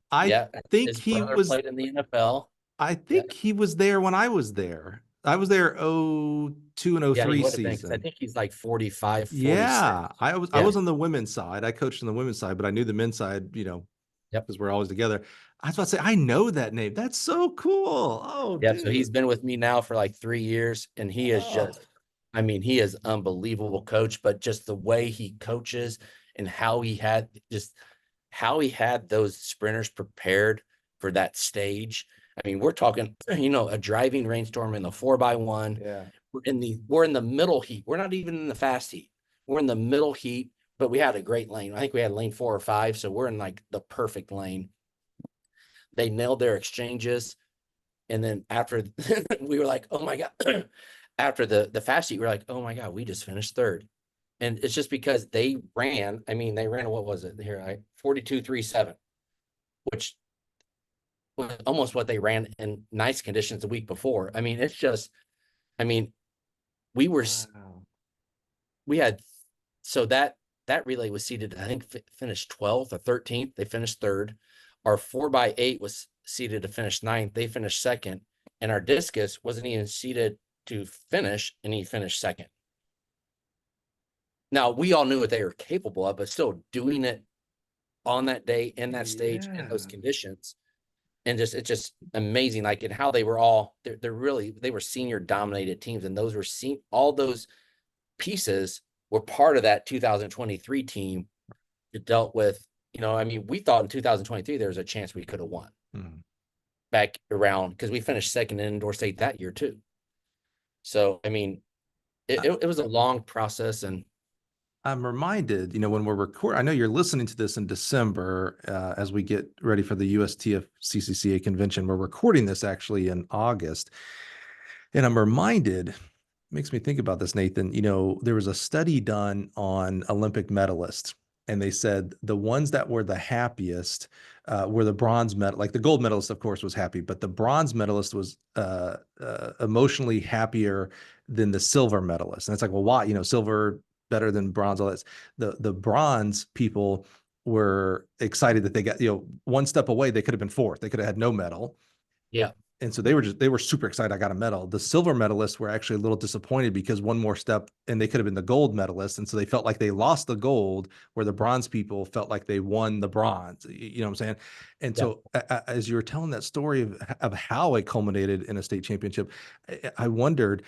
think his he brother played in the NFL. I think he was there when I was there. I was there 02 and 03 season. I think he's like 45, 46. Yeah, I was on the women's side. I coached on the women's side, but I knew the men's side, because we're always together. I was about to say, I know that name. That's so cool. Oh, yeah. dude. So he's been with me now for like 3 years, and he is he is unbelievable coach, but just the way he coaches and how he had those sprinters prepared for that stage. I mean, we're talking, a driving rainstorm in the 4x1. Yeah. We're in the middle heat. We're not even in the fast heat. We're in the middle heat, but we had a great lane. I think we had lane 4 or 5. So we're in like the perfect lane. They nailed their exchanges. And then after we were like, oh my God, after the fast heat, we're like, oh my God, we just finished third. And it's just because they ran, what was it here? 42.37, which was almost what they ran in nice conditions the week before. I mean, it's just, I mean, we were, Wow. we had, so that relay was seated, I think finished 12th or 13th. They finished third. Our 4x8 was seated to finish ninth. They finished second. And our discus wasn't even seated to finish, and he finished second. Now, we all knew what they were capable of, but still doing it on that day, in that stage, in those Yeah. conditions, and it's just amazing. Like, and how they were all, they're really, they were senior dominated teams, and those were all those pieces were part of that 2023 team that dealt with, I mean, we thought in 2023 there was a chance we could have won back around, because we finished second in indoor state that year too. So, I mean, it was a long process. And I'm reminded, when we're recording, I know you're listening to this in December as we get ready for the USTFCCCA convention. We're recording this actually in August. And I'm reminded, makes me think about this, Nathan, there was a study done on Olympic medalists, and they said the ones that were the happiest were the bronze medal. Like the gold medalist, of course, was happy, but the bronze medalist was emotionally happier than the silver medalist. And it's like, well, why? Silver better than bronze. All that. The bronze people were excited that they got, one step away. They could have been fourth. They could have had no medal. yeah, And so they were super excited. I got a medal. The silver medalists were actually a little disappointed because one more step and they could have been the gold medalists. And so they felt like they lost the gold, where the bronze people felt like they won the bronze. You know what I'm saying? And so as you were telling that story of how it culminated in a state championship, I wondered,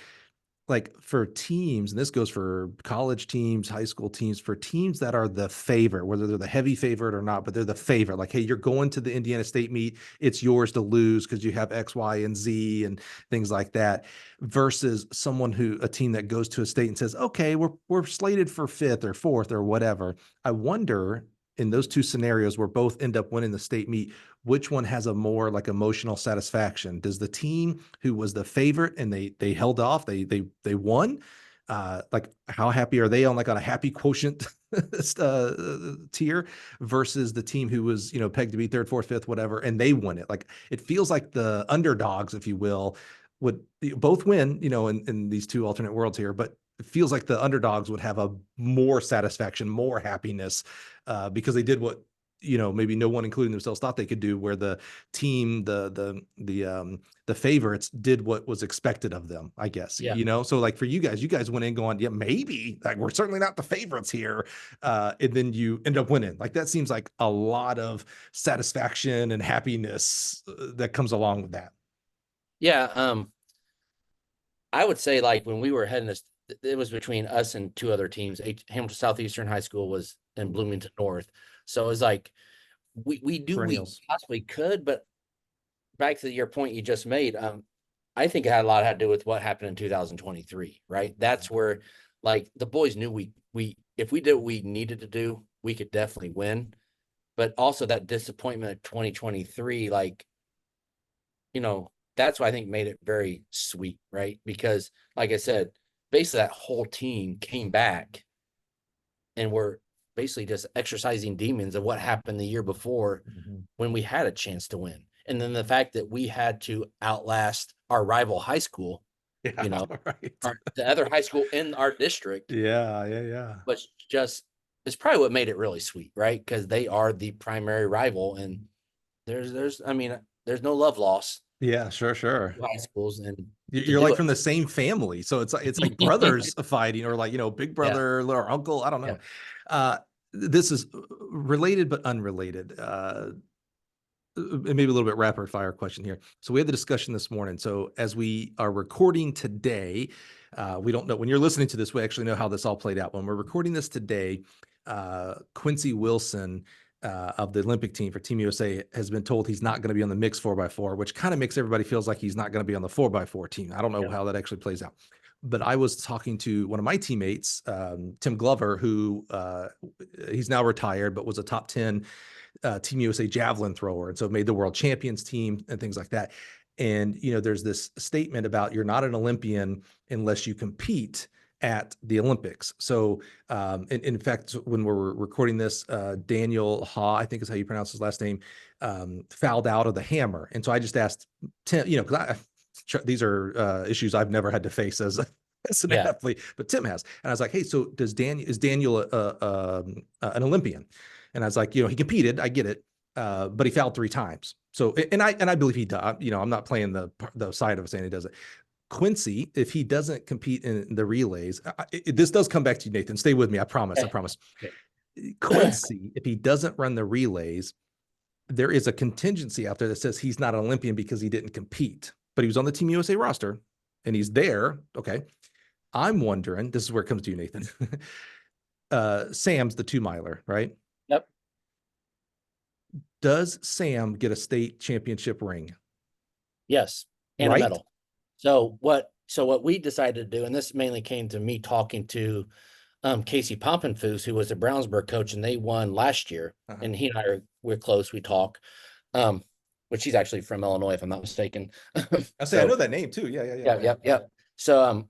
like, for teams, and this goes for college teams, high school teams, for teams that are the favorite, whether they're the heavy favorite or not, but they're the favorite, like, hey, you're going to the Indiana State meet, it's yours to lose because you have X, Y, and Z and things like that, versus a team that goes to a state and says, okay, we're slated for fifth or fourth or whatever. I wonder, in those two scenarios where both end up winning the state meet, which one has a more like emotional satisfaction? Does the team who was the favorite and they held off, they won? Like, how happy are they on a happy quotient tier, versus the team who was, pegged to be third, fourth, fifth, whatever, and they won it? Like, it feels like the underdogs, if you will, would both win, in these two alternate worlds here, but it feels like the underdogs would have a more satisfaction, more happiness, because they did what, maybe no one, including themselves, thought they could do, where the team, the favorites did what was expected of them, I guess. yeah, So like for you guys went in going, yeah, maybe, like, we're certainly not the favorites here. And then you end up winning. Like, that seems like a lot of satisfaction and happiness that comes along with that. yeah. I would say, like, when we were heading this, it was between us and two other teams. Hamilton Southeastern High School was in Bloomington North. So it was like, we do, we Perennials. possibly could, but back to your point you just made, I think it had a lot to do with what happened in 2023, right? That's where, like, the boys knew we if we did what we needed to do, we could definitely win. But also that disappointment of 2023, like, that's what I think made it very sweet, right? Because, like I said, basically that whole team came back and were basically just exercising demons of what happened the year before when we had a chance to win. And then the fact that we had to outlast our rival high school, Yeah, right. the other high school in our district, Yeah. was just, it's probably what made it really sweet, right? Because they are the primary rival, and I mean, there's no love loss Yeah, sure. in high schools, and to You're do like it. from the same family, so it's like brothers fighting, or like, big Yeah, brother or uncle. I don't yeah, know. This is related but unrelated. Maybe a little bit rapid fire question here. So we had the discussion this morning. So as we are recording today, we don't know when you're listening to this. We actually know how this all played out. When we're recording this today, Quincy Wilson of the Olympic team for Team USA has been told he's not going to be on the mixed 4x4, which kind of makes everybody feels like he's not going to be on the 4x4 team. I don't know how that actually plays out. But I was talking to one of my teammates, Tim Glover, who he's now retired, but was a top 10 Team USA javelin thrower, and so made the world champions team and things like that. And there's this statement about, you're not an Olympian unless you compete. at the Olympics. So, in fact, when we're recording this, Daniel Ha, I think is how you pronounce his last name, fouled out of the hammer. And so I just asked Tim, because these are issues I've never had to face as an athlete, but Tim has. And I was like, hey, so is Daniel an Olympian? And I was like, he competed, I get it, but he fouled 3 times. So, and I believe he does. I'm not playing the side of saying he does it. Quincy, if he doesn't compete in the relays, this does come back to you, Nathan. Stay with me. I promise. Okay. Quincy, if he doesn't run the relays, there is a contingency out there that says he's not an Olympian because he didn't compete, but he was on the Team USA roster and he's there. Okay. I'm wondering, this is where it comes to you, Nathan. Sam's the 2-miler, right? Yep. Does Sam get a state championship ring? Yes. And right? a medal. So what we decided to do, and this mainly came to me talking to Casey Pompenfus, who was the Brownsburg coach, and they won last year. And he and I we're close. We talk, which he's actually from Illinois, if I'm not mistaken. I know that name too. Yeah. So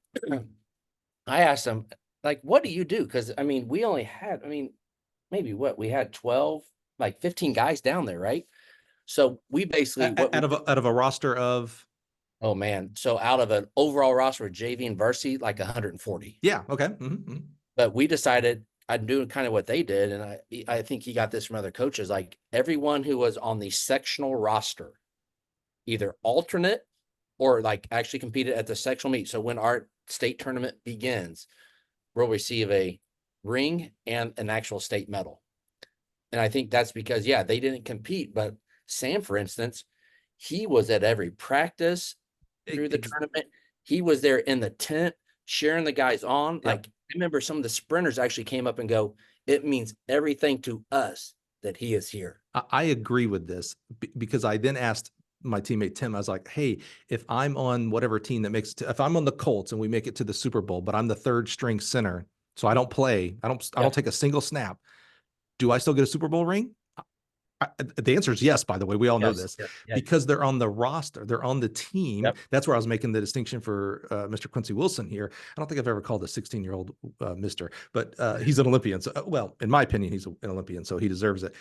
I asked him, like, what do you do? Because we only had, maybe we had 12, 15 guys down there, right? So we basically out of a roster of. Oh man. So out of an overall roster of JV and varsity, 140. Yeah. Okay. Mm-hmm. But we decided I'm doing kind of what they did. And I think he got this from other coaches, everyone who was on the sectional roster, either alternate or actually competed at the sectional meet. So when our state tournament begins, we'll receive a ring and an actual state medal. And I think that's because, they didn't compete. But Sam, for instance, he was at every practice through the tournament. He was there in the tent, cheering the guys on. I remember some of the sprinters actually came up and go, it means everything to us that he is here. I agree with this because I then asked my teammate Tim, I was like, hey, if I'm on whatever team that makes it if I'm on the Colts and we make it to the Super Bowl, but I'm the 3rd string center, so I don't play, I don't take a single snap, do I still get a Super Bowl ring? The answer is yes, by the way. We all know this because they're on the roster. They're on the team. Yep. That's where I was making the distinction for Mr. Quincy Wilson here. I don't think I've ever called a 16-year-old Mr., but he's an Olympian. So, well, in my opinion, he's an Olympian, so he deserves it.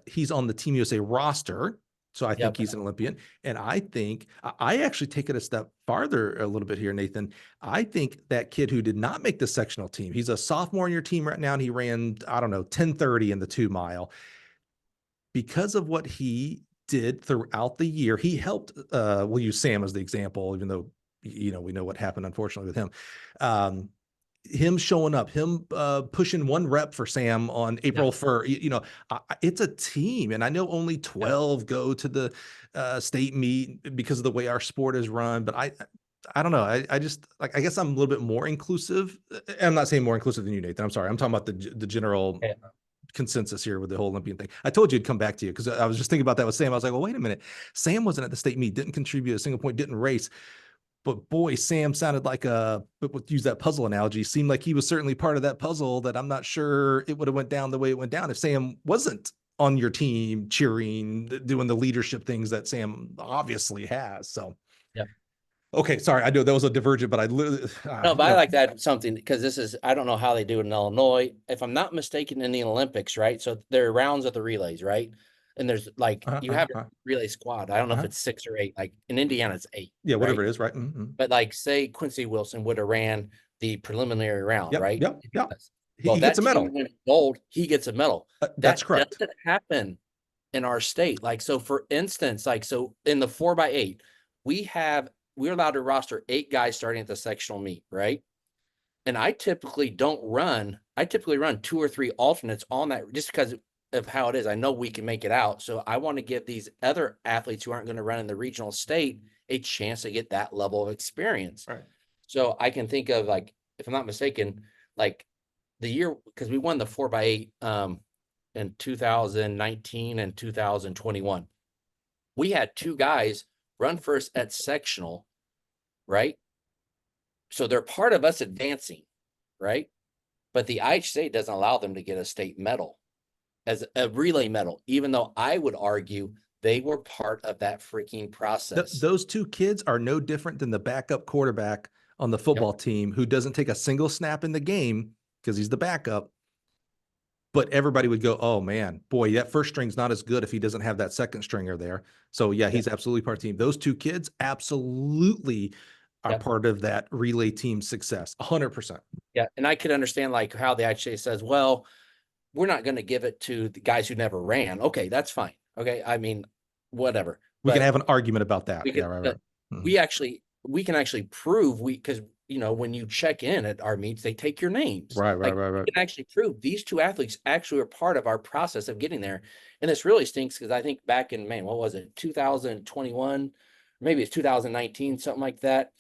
He's on the Team USA roster. So I think he's an Olympian. And I think I actually take it a step farther a little bit here, Nathan. I think that kid who did not make the sectional team, he's a sophomore in your team right now, and he ran, 10:30 in the 2-mile. Because of what he did throughout the year, he helped, we'll use Sam as the example, even though, we know what happened, unfortunately, with him. Him showing up, him pushing 1 rep for Sam on April 1st, it's a team. And I know only 12 go to the state meet because of the way our sport is run. But I don't know. I just I guess I'm a little bit more inclusive. I'm not saying more inclusive than you, Nathan. I'm sorry. I'm talking about the general consensus here with the whole Olympian thing. I told you it'd come back to you because I was just thinking about that with Sam. I was like, well, wait a minute. Sam wasn't at the state meet, didn't contribute a single point, didn't race. But boy, Sam sounded like use that puzzle analogy, seemed like he was certainly part of that puzzle that I'm not sure it would have went down the way it went down if Sam wasn't on your team cheering, doing the leadership things that Sam obviously has. So, okay, sorry, I know that was a divergent, but I literally no, but I like that something because I don't know how they do it in Illinois. If I'm not mistaken, in the Olympics, right? So there are rounds of the relays, right? And there's you have a relay squad. I don't know if it's 6 or 8. In Indiana, it's 8. Yeah, whatever it is, right? Mm-hmm. But say Quincy Wilson would have ran the preliminary round, right? Yep. Well, he gets a medal. Gold, he gets a medal. That's correct. That doesn't happen in our state. So for instance, so in the 4x8, we're allowed to roster 8 guys starting at the sectional meet, right? And I typically run 2 or 3 alternates on that just because of how it is. I know we can make it out. So I want to give these other athletes who aren't going to run in the regional state a chance to get that level of experience. Right. So I can think of if I'm not mistaken, the year, because we won the 4x8 in 2019 and 2021. We had 2 guys run first at sectional, right? So they're part of us advancing, right? But the IHSA doesn't allow them to get a state medal as a relay medal, even though I would argue they were part of that freaking process. Those 2 kids are no different than the backup quarterback on the football team who doesn't take a single snap in the game because he's the backup. But everybody would go, oh man, boy, that first string's not as good if he doesn't have that second stringer there. So yeah, he's absolutely part of the team. Those two kids absolutely are part of that relay team success. 100%. Yeah. And I could understand like how they actually says, well, we're not going to give it to the guys who never ran. Okay. That's fine. Okay. I mean, whatever. We can have an argument about that. Yeah. Right. We can actually prove because when you check in at our meets, they take your names. Right. We can actually prove these two athletes actually are part of our process of getting there. And this really stinks because I think back in, what was it? 2021, maybe it's 2019, something like that.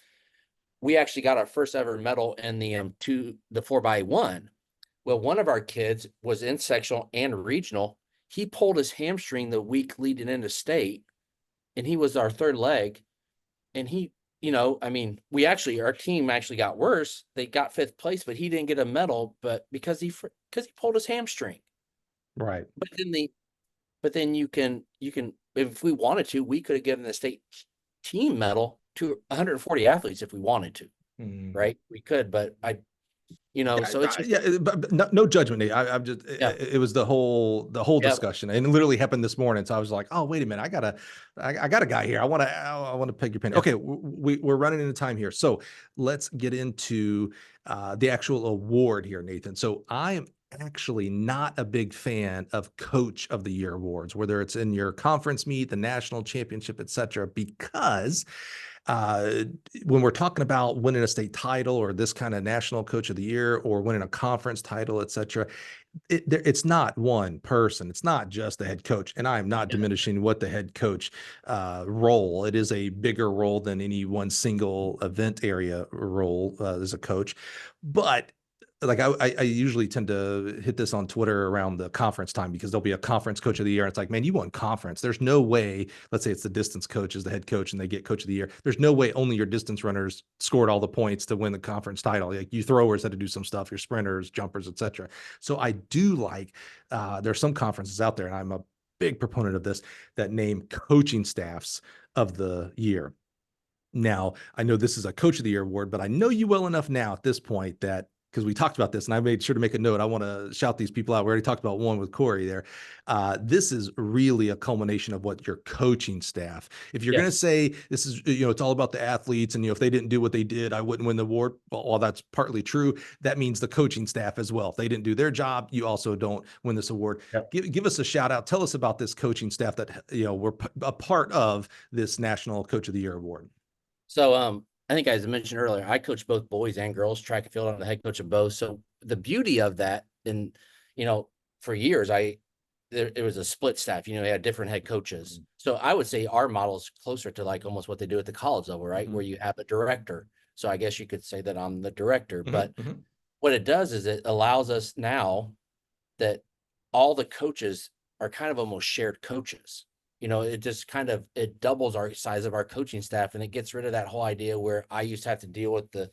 We actually got our first ever medal in the 4x1. Well, one of our kids was in sectional and regional. He pulled his hamstring the week leading into state, and he was our third leg. And he, our team actually got worse. They got 5th place, but he didn't get a medal, but because he pulled his hamstring. Right. But then you can, if we wanted to, we could have given the state team medal to 140 athletes if we wanted to, right? We could, but but no judgment, Nate. I'm just, it was the whole discussion, and it literally happened this morning. So I was like, oh, wait a minute. I got a guy here. I want to pick your pen. Okay. We're running into time here. So let's get into the actual award here, Nathan. So I am actually not a big fan of Coach of the Year awards, whether it's in your conference meet, the national championship, etc., because when we're talking about winning a state title or this kind of national coach of the year or winning a conference title, et cetera, it's not one person. It's not just the head coach. And I'm not diminishing what the head coach role. It is a bigger role than any one single event area role as a coach. But like I usually tend to hit this on Twitter around the conference time because there'll be a conference coach of the year. And it's like, man, you won conference. There's no way, let's say it's the distance coach is the head coach and they get coach of the year. There's no way only your distance runners scored all the points to win the conference title. Like you throwers had to do some stuff, your sprinters, jumpers, et cetera. So I do like, there's some conferences out there, and I'm a big proponent of this, that name coaching staffs of the year. Now, I know this is a coach of the year award, but I know you well enough now at this point that, because we talked about this and I made sure to make a note, I want to shout these people out. We already talked about one with Corey there. This is really a culmination of what your coaching staff, if you're going to say this is, it's all about the athletes and, if they didn't do what they did, I wouldn't win the award. Well, while that's partly true, that means the coaching staff as well. If they didn't do their job, you also don't win this award. Give us a shout out. Tell us about this coaching staff that, we're a part of this National Coach of the Year award. So, I think as I mentioned earlier, I coach both boys and girls track and field. I'm the head coach of both. So the beauty of that, and for years it was a split staff. We had different head coaches. So I would say our model is closer to like almost what they do at the college level, right? Where you have a director. So I guess you could say that I'm the director. But what it does is it allows us now that all the coaches are kind of almost shared coaches. It just it doubles our size of our coaching staff, and it gets rid of that whole idea where I used to have to deal with the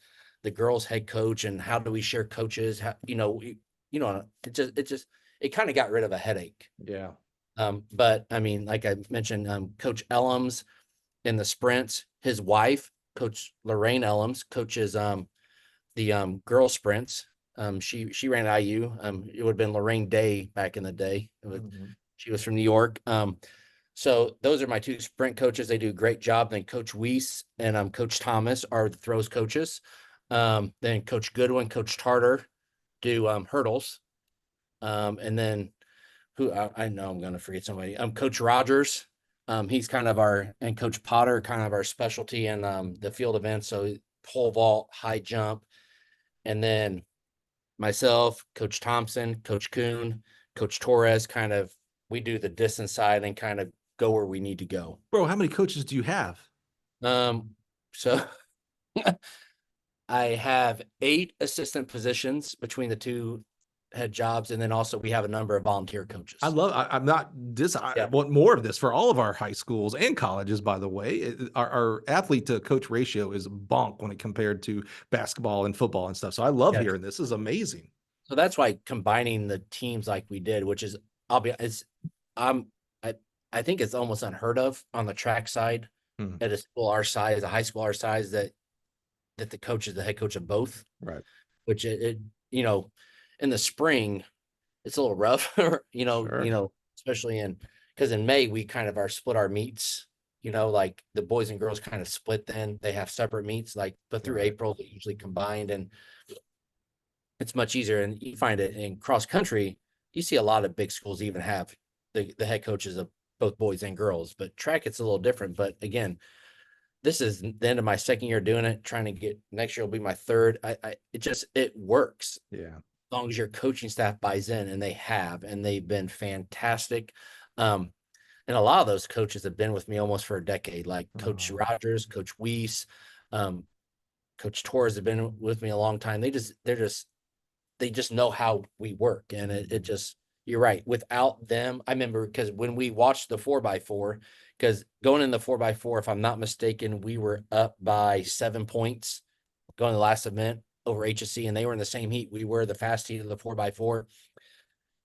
girls' head coach and how do we share coaches? It kind of got rid of a headache. Yeah. But I mean, like I mentioned, Coach Ellums in the sprints, his wife, Coach Lorraine Ellums, coaches the girl sprints. She ran at IU. It would have been Lorraine Day back in the day. She was from New York. So those are my two sprint coaches. They do a great job. Then Coach Weiss and Coach Thomas are the throws coaches. Then Coach Goodwin, Coach Tartar do hurdles. And then who I know I'm going to forget somebody. Coach Rogers. He's kind of and Coach Potter, kind of our specialty in the field events. So pole vault, high jump. And then myself, Coach Thompson, Coach Kuhn, Coach Torres, we do the distance side and kind of go where we need to go. Bro, how many coaches do you have? So I have 8 assistant positions between the two head jobs, and then also we have a number of volunteer coaches. I want more of this for all of our high schools and colleges, by the way. Our athlete to coach ratio is bonk when it compared to basketball and football and stuff. So I love hearing this. This is amazing. So that's why combining the teams like we did, which is I think it's almost unheard of on the track side at a school our size, a high school our size, that that the coach is the head coach of both, Right. which you know, in the spring, it's a little rough, Sure. especially because in May we kind of are split our meets, like the boys and girls kind of split, then they have separate meets, but through Right. April, they usually combined, and it's much easier. And you find it in cross country, you see a lot of big schools even have the head coaches of both boys and girls, but track, it's a little different. But again, this is the end of my second year doing it, trying to get next year will be my third. It works Yeah. as long as your coaching staff buys in, and they have, and they've been fantastic. And a lot of those coaches have been with me almost for a decade, like Coach Oh, Rogers, Coach Weiss, Coach Torres have been with me a long time. They just know how we work. And it just, you're right. Without them, I remember, because when we watched the 4x4, because going in the 4x4, if I'm not mistaken, we were up by 7 points going to the last event over HSC, and they were in the same heat. We were the fast heat of the 4x4.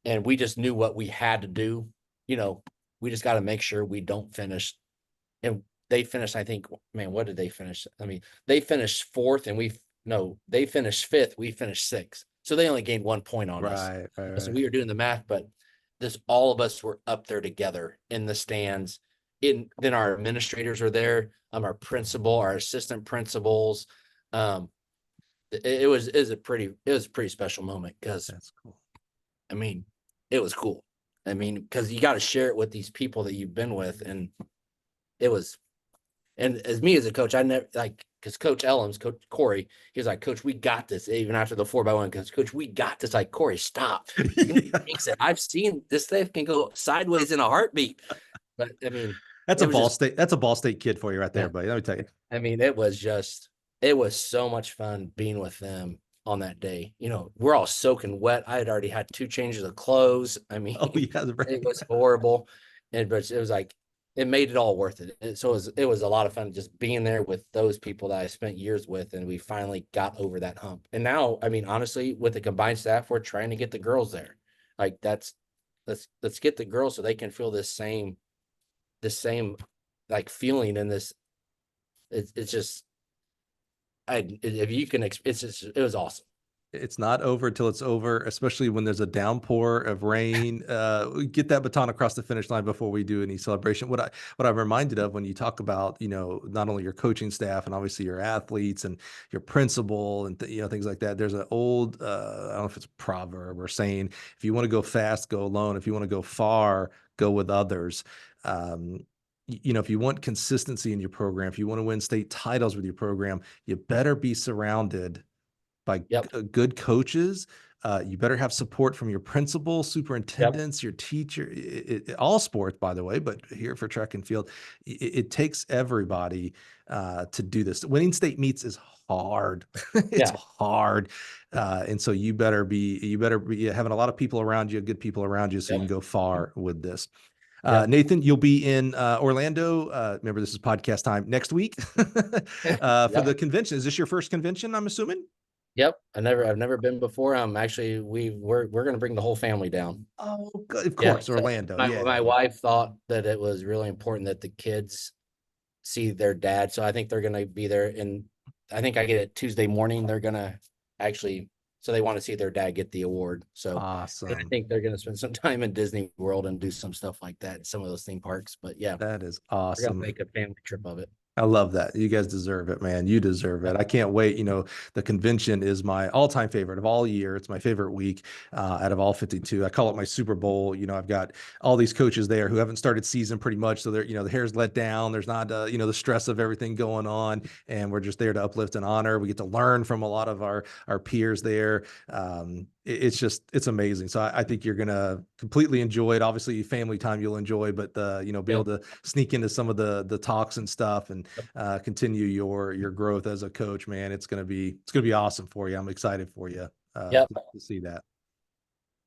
And we just knew what we had to do. We just got to make sure we don't finish. And they finished, I think, man, what did they finish? I mean, they finished fourth, and they finished fifth. We finished sixth. So they only gained 1 point on us. right. Right. So Right. we were doing the math, but all of us were up there together in the stands. Then our administrators were there. Our principal, our assistant principals. It was a pretty special moment, because That's cool. I mean, it was cool. I mean, because you got to share it with these people that you've been with, and it was. And as me as a coach, I never because Coach Ellams, Coach Corey, he was like, Coach, we got this. Even after the 4x1, because Coach, we got this. Like, Corey, stop. He said, I've seen this thing can go sideways in a heartbeat. But I mean, That's it a was Ball just, State. That's a Ball State kid for you right there, yeah. buddy. Let me tell you. I mean, it was so much fun being with them on that day. We're all soaking wet. I had already had 2 changes of clothes. I mean, Oh yeah. it was horrible. But it was like, it made it all worth it. So it was a lot of fun just being there with those people that I spent years with, and we finally got over that hump. And now, I mean, honestly, with the combined staff, we're trying to get the girls there. Like, let's get the girls so they can feel this same like feeling in this. It's just, if you can, it was awesome. It's not over till it's over, especially when there's a downpour of rain. We get that baton across the finish line before we do any celebration. What I'm reminded of when you talk about, not only your coaching staff and obviously your athletes and your principal and things like that. There's an old, I don't know if it's a proverb or saying, if you want to go fast, go alone. If you want to go far, go with others. If you want consistency in your program, if you want to win state titles with your program, you better be surrounded by Yep. good coaches. You better have support from your principal, Yep. superintendents, your teacher, all sports, by the way, but here for track and field, it takes everybody to do this. Winning state meets is hard. It's Yeah. hard. And so you better be having a lot of people around you, good people around you, so you Yep. can go far with this. Yep. Nathan, you'll be in Orlando. Remember, this is podcast time next week for Yep. the convention. Is this your first convention, I'm assuming? Yep. I've never been before. Actually, we're going to bring the whole family down. Oh, good. Of Yeah. course, Orlando. My Yeah. wife thought that it was really important that the kids see their dad. So I think they're going to be there. And I think I get it Tuesday morning. They're going to actually, so they want to see their dad get the award. So I Awesome. think they're going to spend some time in Disney World and do some stuff like that, some of those theme parks. But yeah, That is we're going to awesome. make a family trip of it. I love that. You guys deserve it, man. You deserve it. I can't wait. The convention is my all-time favorite of all year. It's my favorite week out of all 52. I call it my Super Bowl. I've got all these coaches there who haven't started season pretty much. So they're, the hair's let down. There's not, the stress of everything going on. And we're just there to uplift and honor. We get to learn from a lot of our peers there. It's amazing. So I think you're going to completely enjoy it. Obviously family time you'll enjoy, but be able to sneak into some of the talks and stuff and continue your growth as a coach, man. It's going to be awesome for you. I'm excited for you Yep. to see that.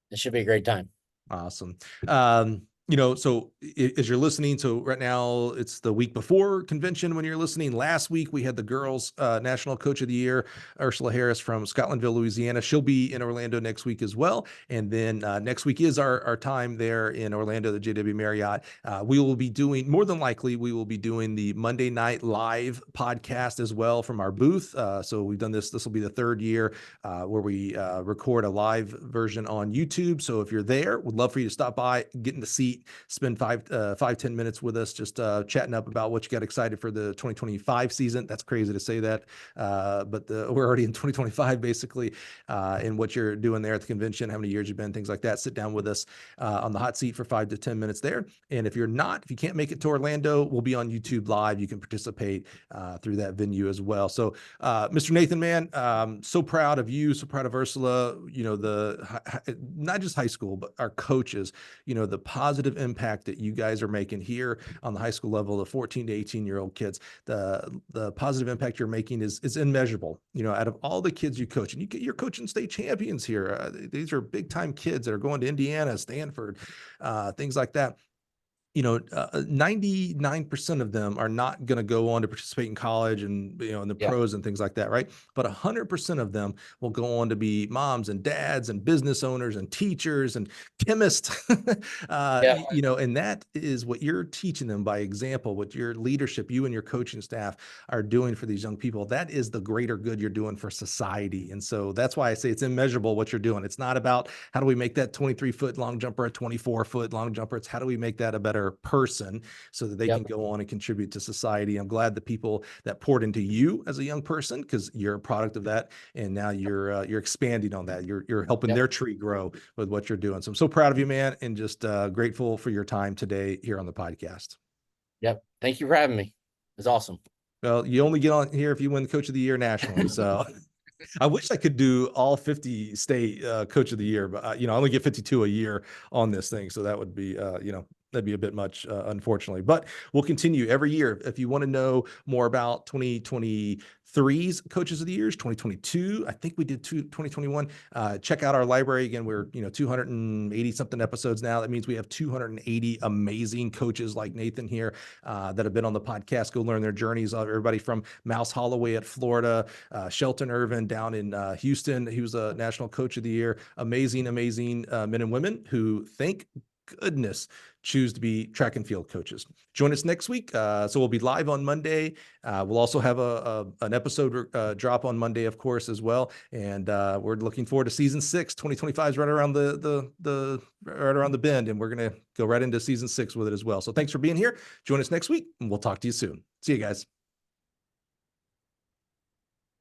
It should be a great time. Awesome. So as you're listening, so right now it's the week before convention when you're listening. Last week we had the girls National Coach of the Year, Ursula Harris from Scotlandville, Louisiana. She'll be in Orlando next week as well. And then next week is our time there in Orlando, the JW Marriott. We will be doing, more than likely, we will be doing the Monday Night Live podcast as well from our booth. So we've done this. This will be the third year where we record a live version on YouTube. So if you're there, we'd love for you to stop by, get in the seat, spend 10 minutes with us, just chatting up about what you got excited for the 2025 season. That's crazy to say that, but we're already in 2025 basically, and what you're doing there at the convention, how many years you've been, things like that. Sit down with us on the hot seat for 5 to 10 minutes there. And if you can't make it to Orlando, we'll be on YouTube Live. You can participate through that venue as well. So Mr. Nathan, man, so proud of you, so proud of Ursula, not just high school, but our coaches, the positive impact that you guys are making here on the high school level, the 14 to 18-year-old kids, the positive impact you're making is immeasurable. Out of all the kids you coach, and you're coaching state champions here. These are big time kids that are going to Indiana, Stanford, things like that. 99% of them are not going to go on to participate in college and, in the pros and things like that. Right. But 100% of them will go on to be moms and dads and business owners and teachers and chemists, and that is what you're teaching them by example, what your leadership, you and your coaching staff are doing for these young people. That is the greater good you're doing for society. And so that's why I say it's immeasurable what you're doing. It's not about how do we make that 23-foot long jumper a 24-foot long jumper. It's how do we make that a better person so that they can go on and contribute to society. I'm glad the people that poured into you as a young person, because you're a product of that, and now you're expanding on that. You're helping their tree grow with what you're doing. So I'm so proud of you, man, and just grateful for your time today here on the podcast. Yep. Thank you for having me. It's awesome. Well, you only get on here if you win Coach of the Year nationally. So I wish I could do all 50 state Coach of the Year, but I only get 52 a year on this thing. So that would be, that'd be a bit much, unfortunately, but we'll continue every year. If you want to know more about 2023's Coaches of the Years, 2022, I think we did 2021. Check out our library. Again, we're 280 something episodes now. That means we have 280 amazing coaches like Nathan here that have been on the podcast. Go learn their journeys. Everybody from Mouse Holloway at Florida, Shelton Irvin down in Houston. He was a National Coach of the Year. Amazing men and women who thank goodness choose to be track and field coaches. Join us next week. So we'll be live on Monday. We'll also have an episode drop on Monday, of course, as well. And we're looking forward to season 6. 2025 is right around right around the bend, and we're going to go right into season 6 with it as well. So thanks for being here. Join us next week, and we'll talk to you soon. See you guys.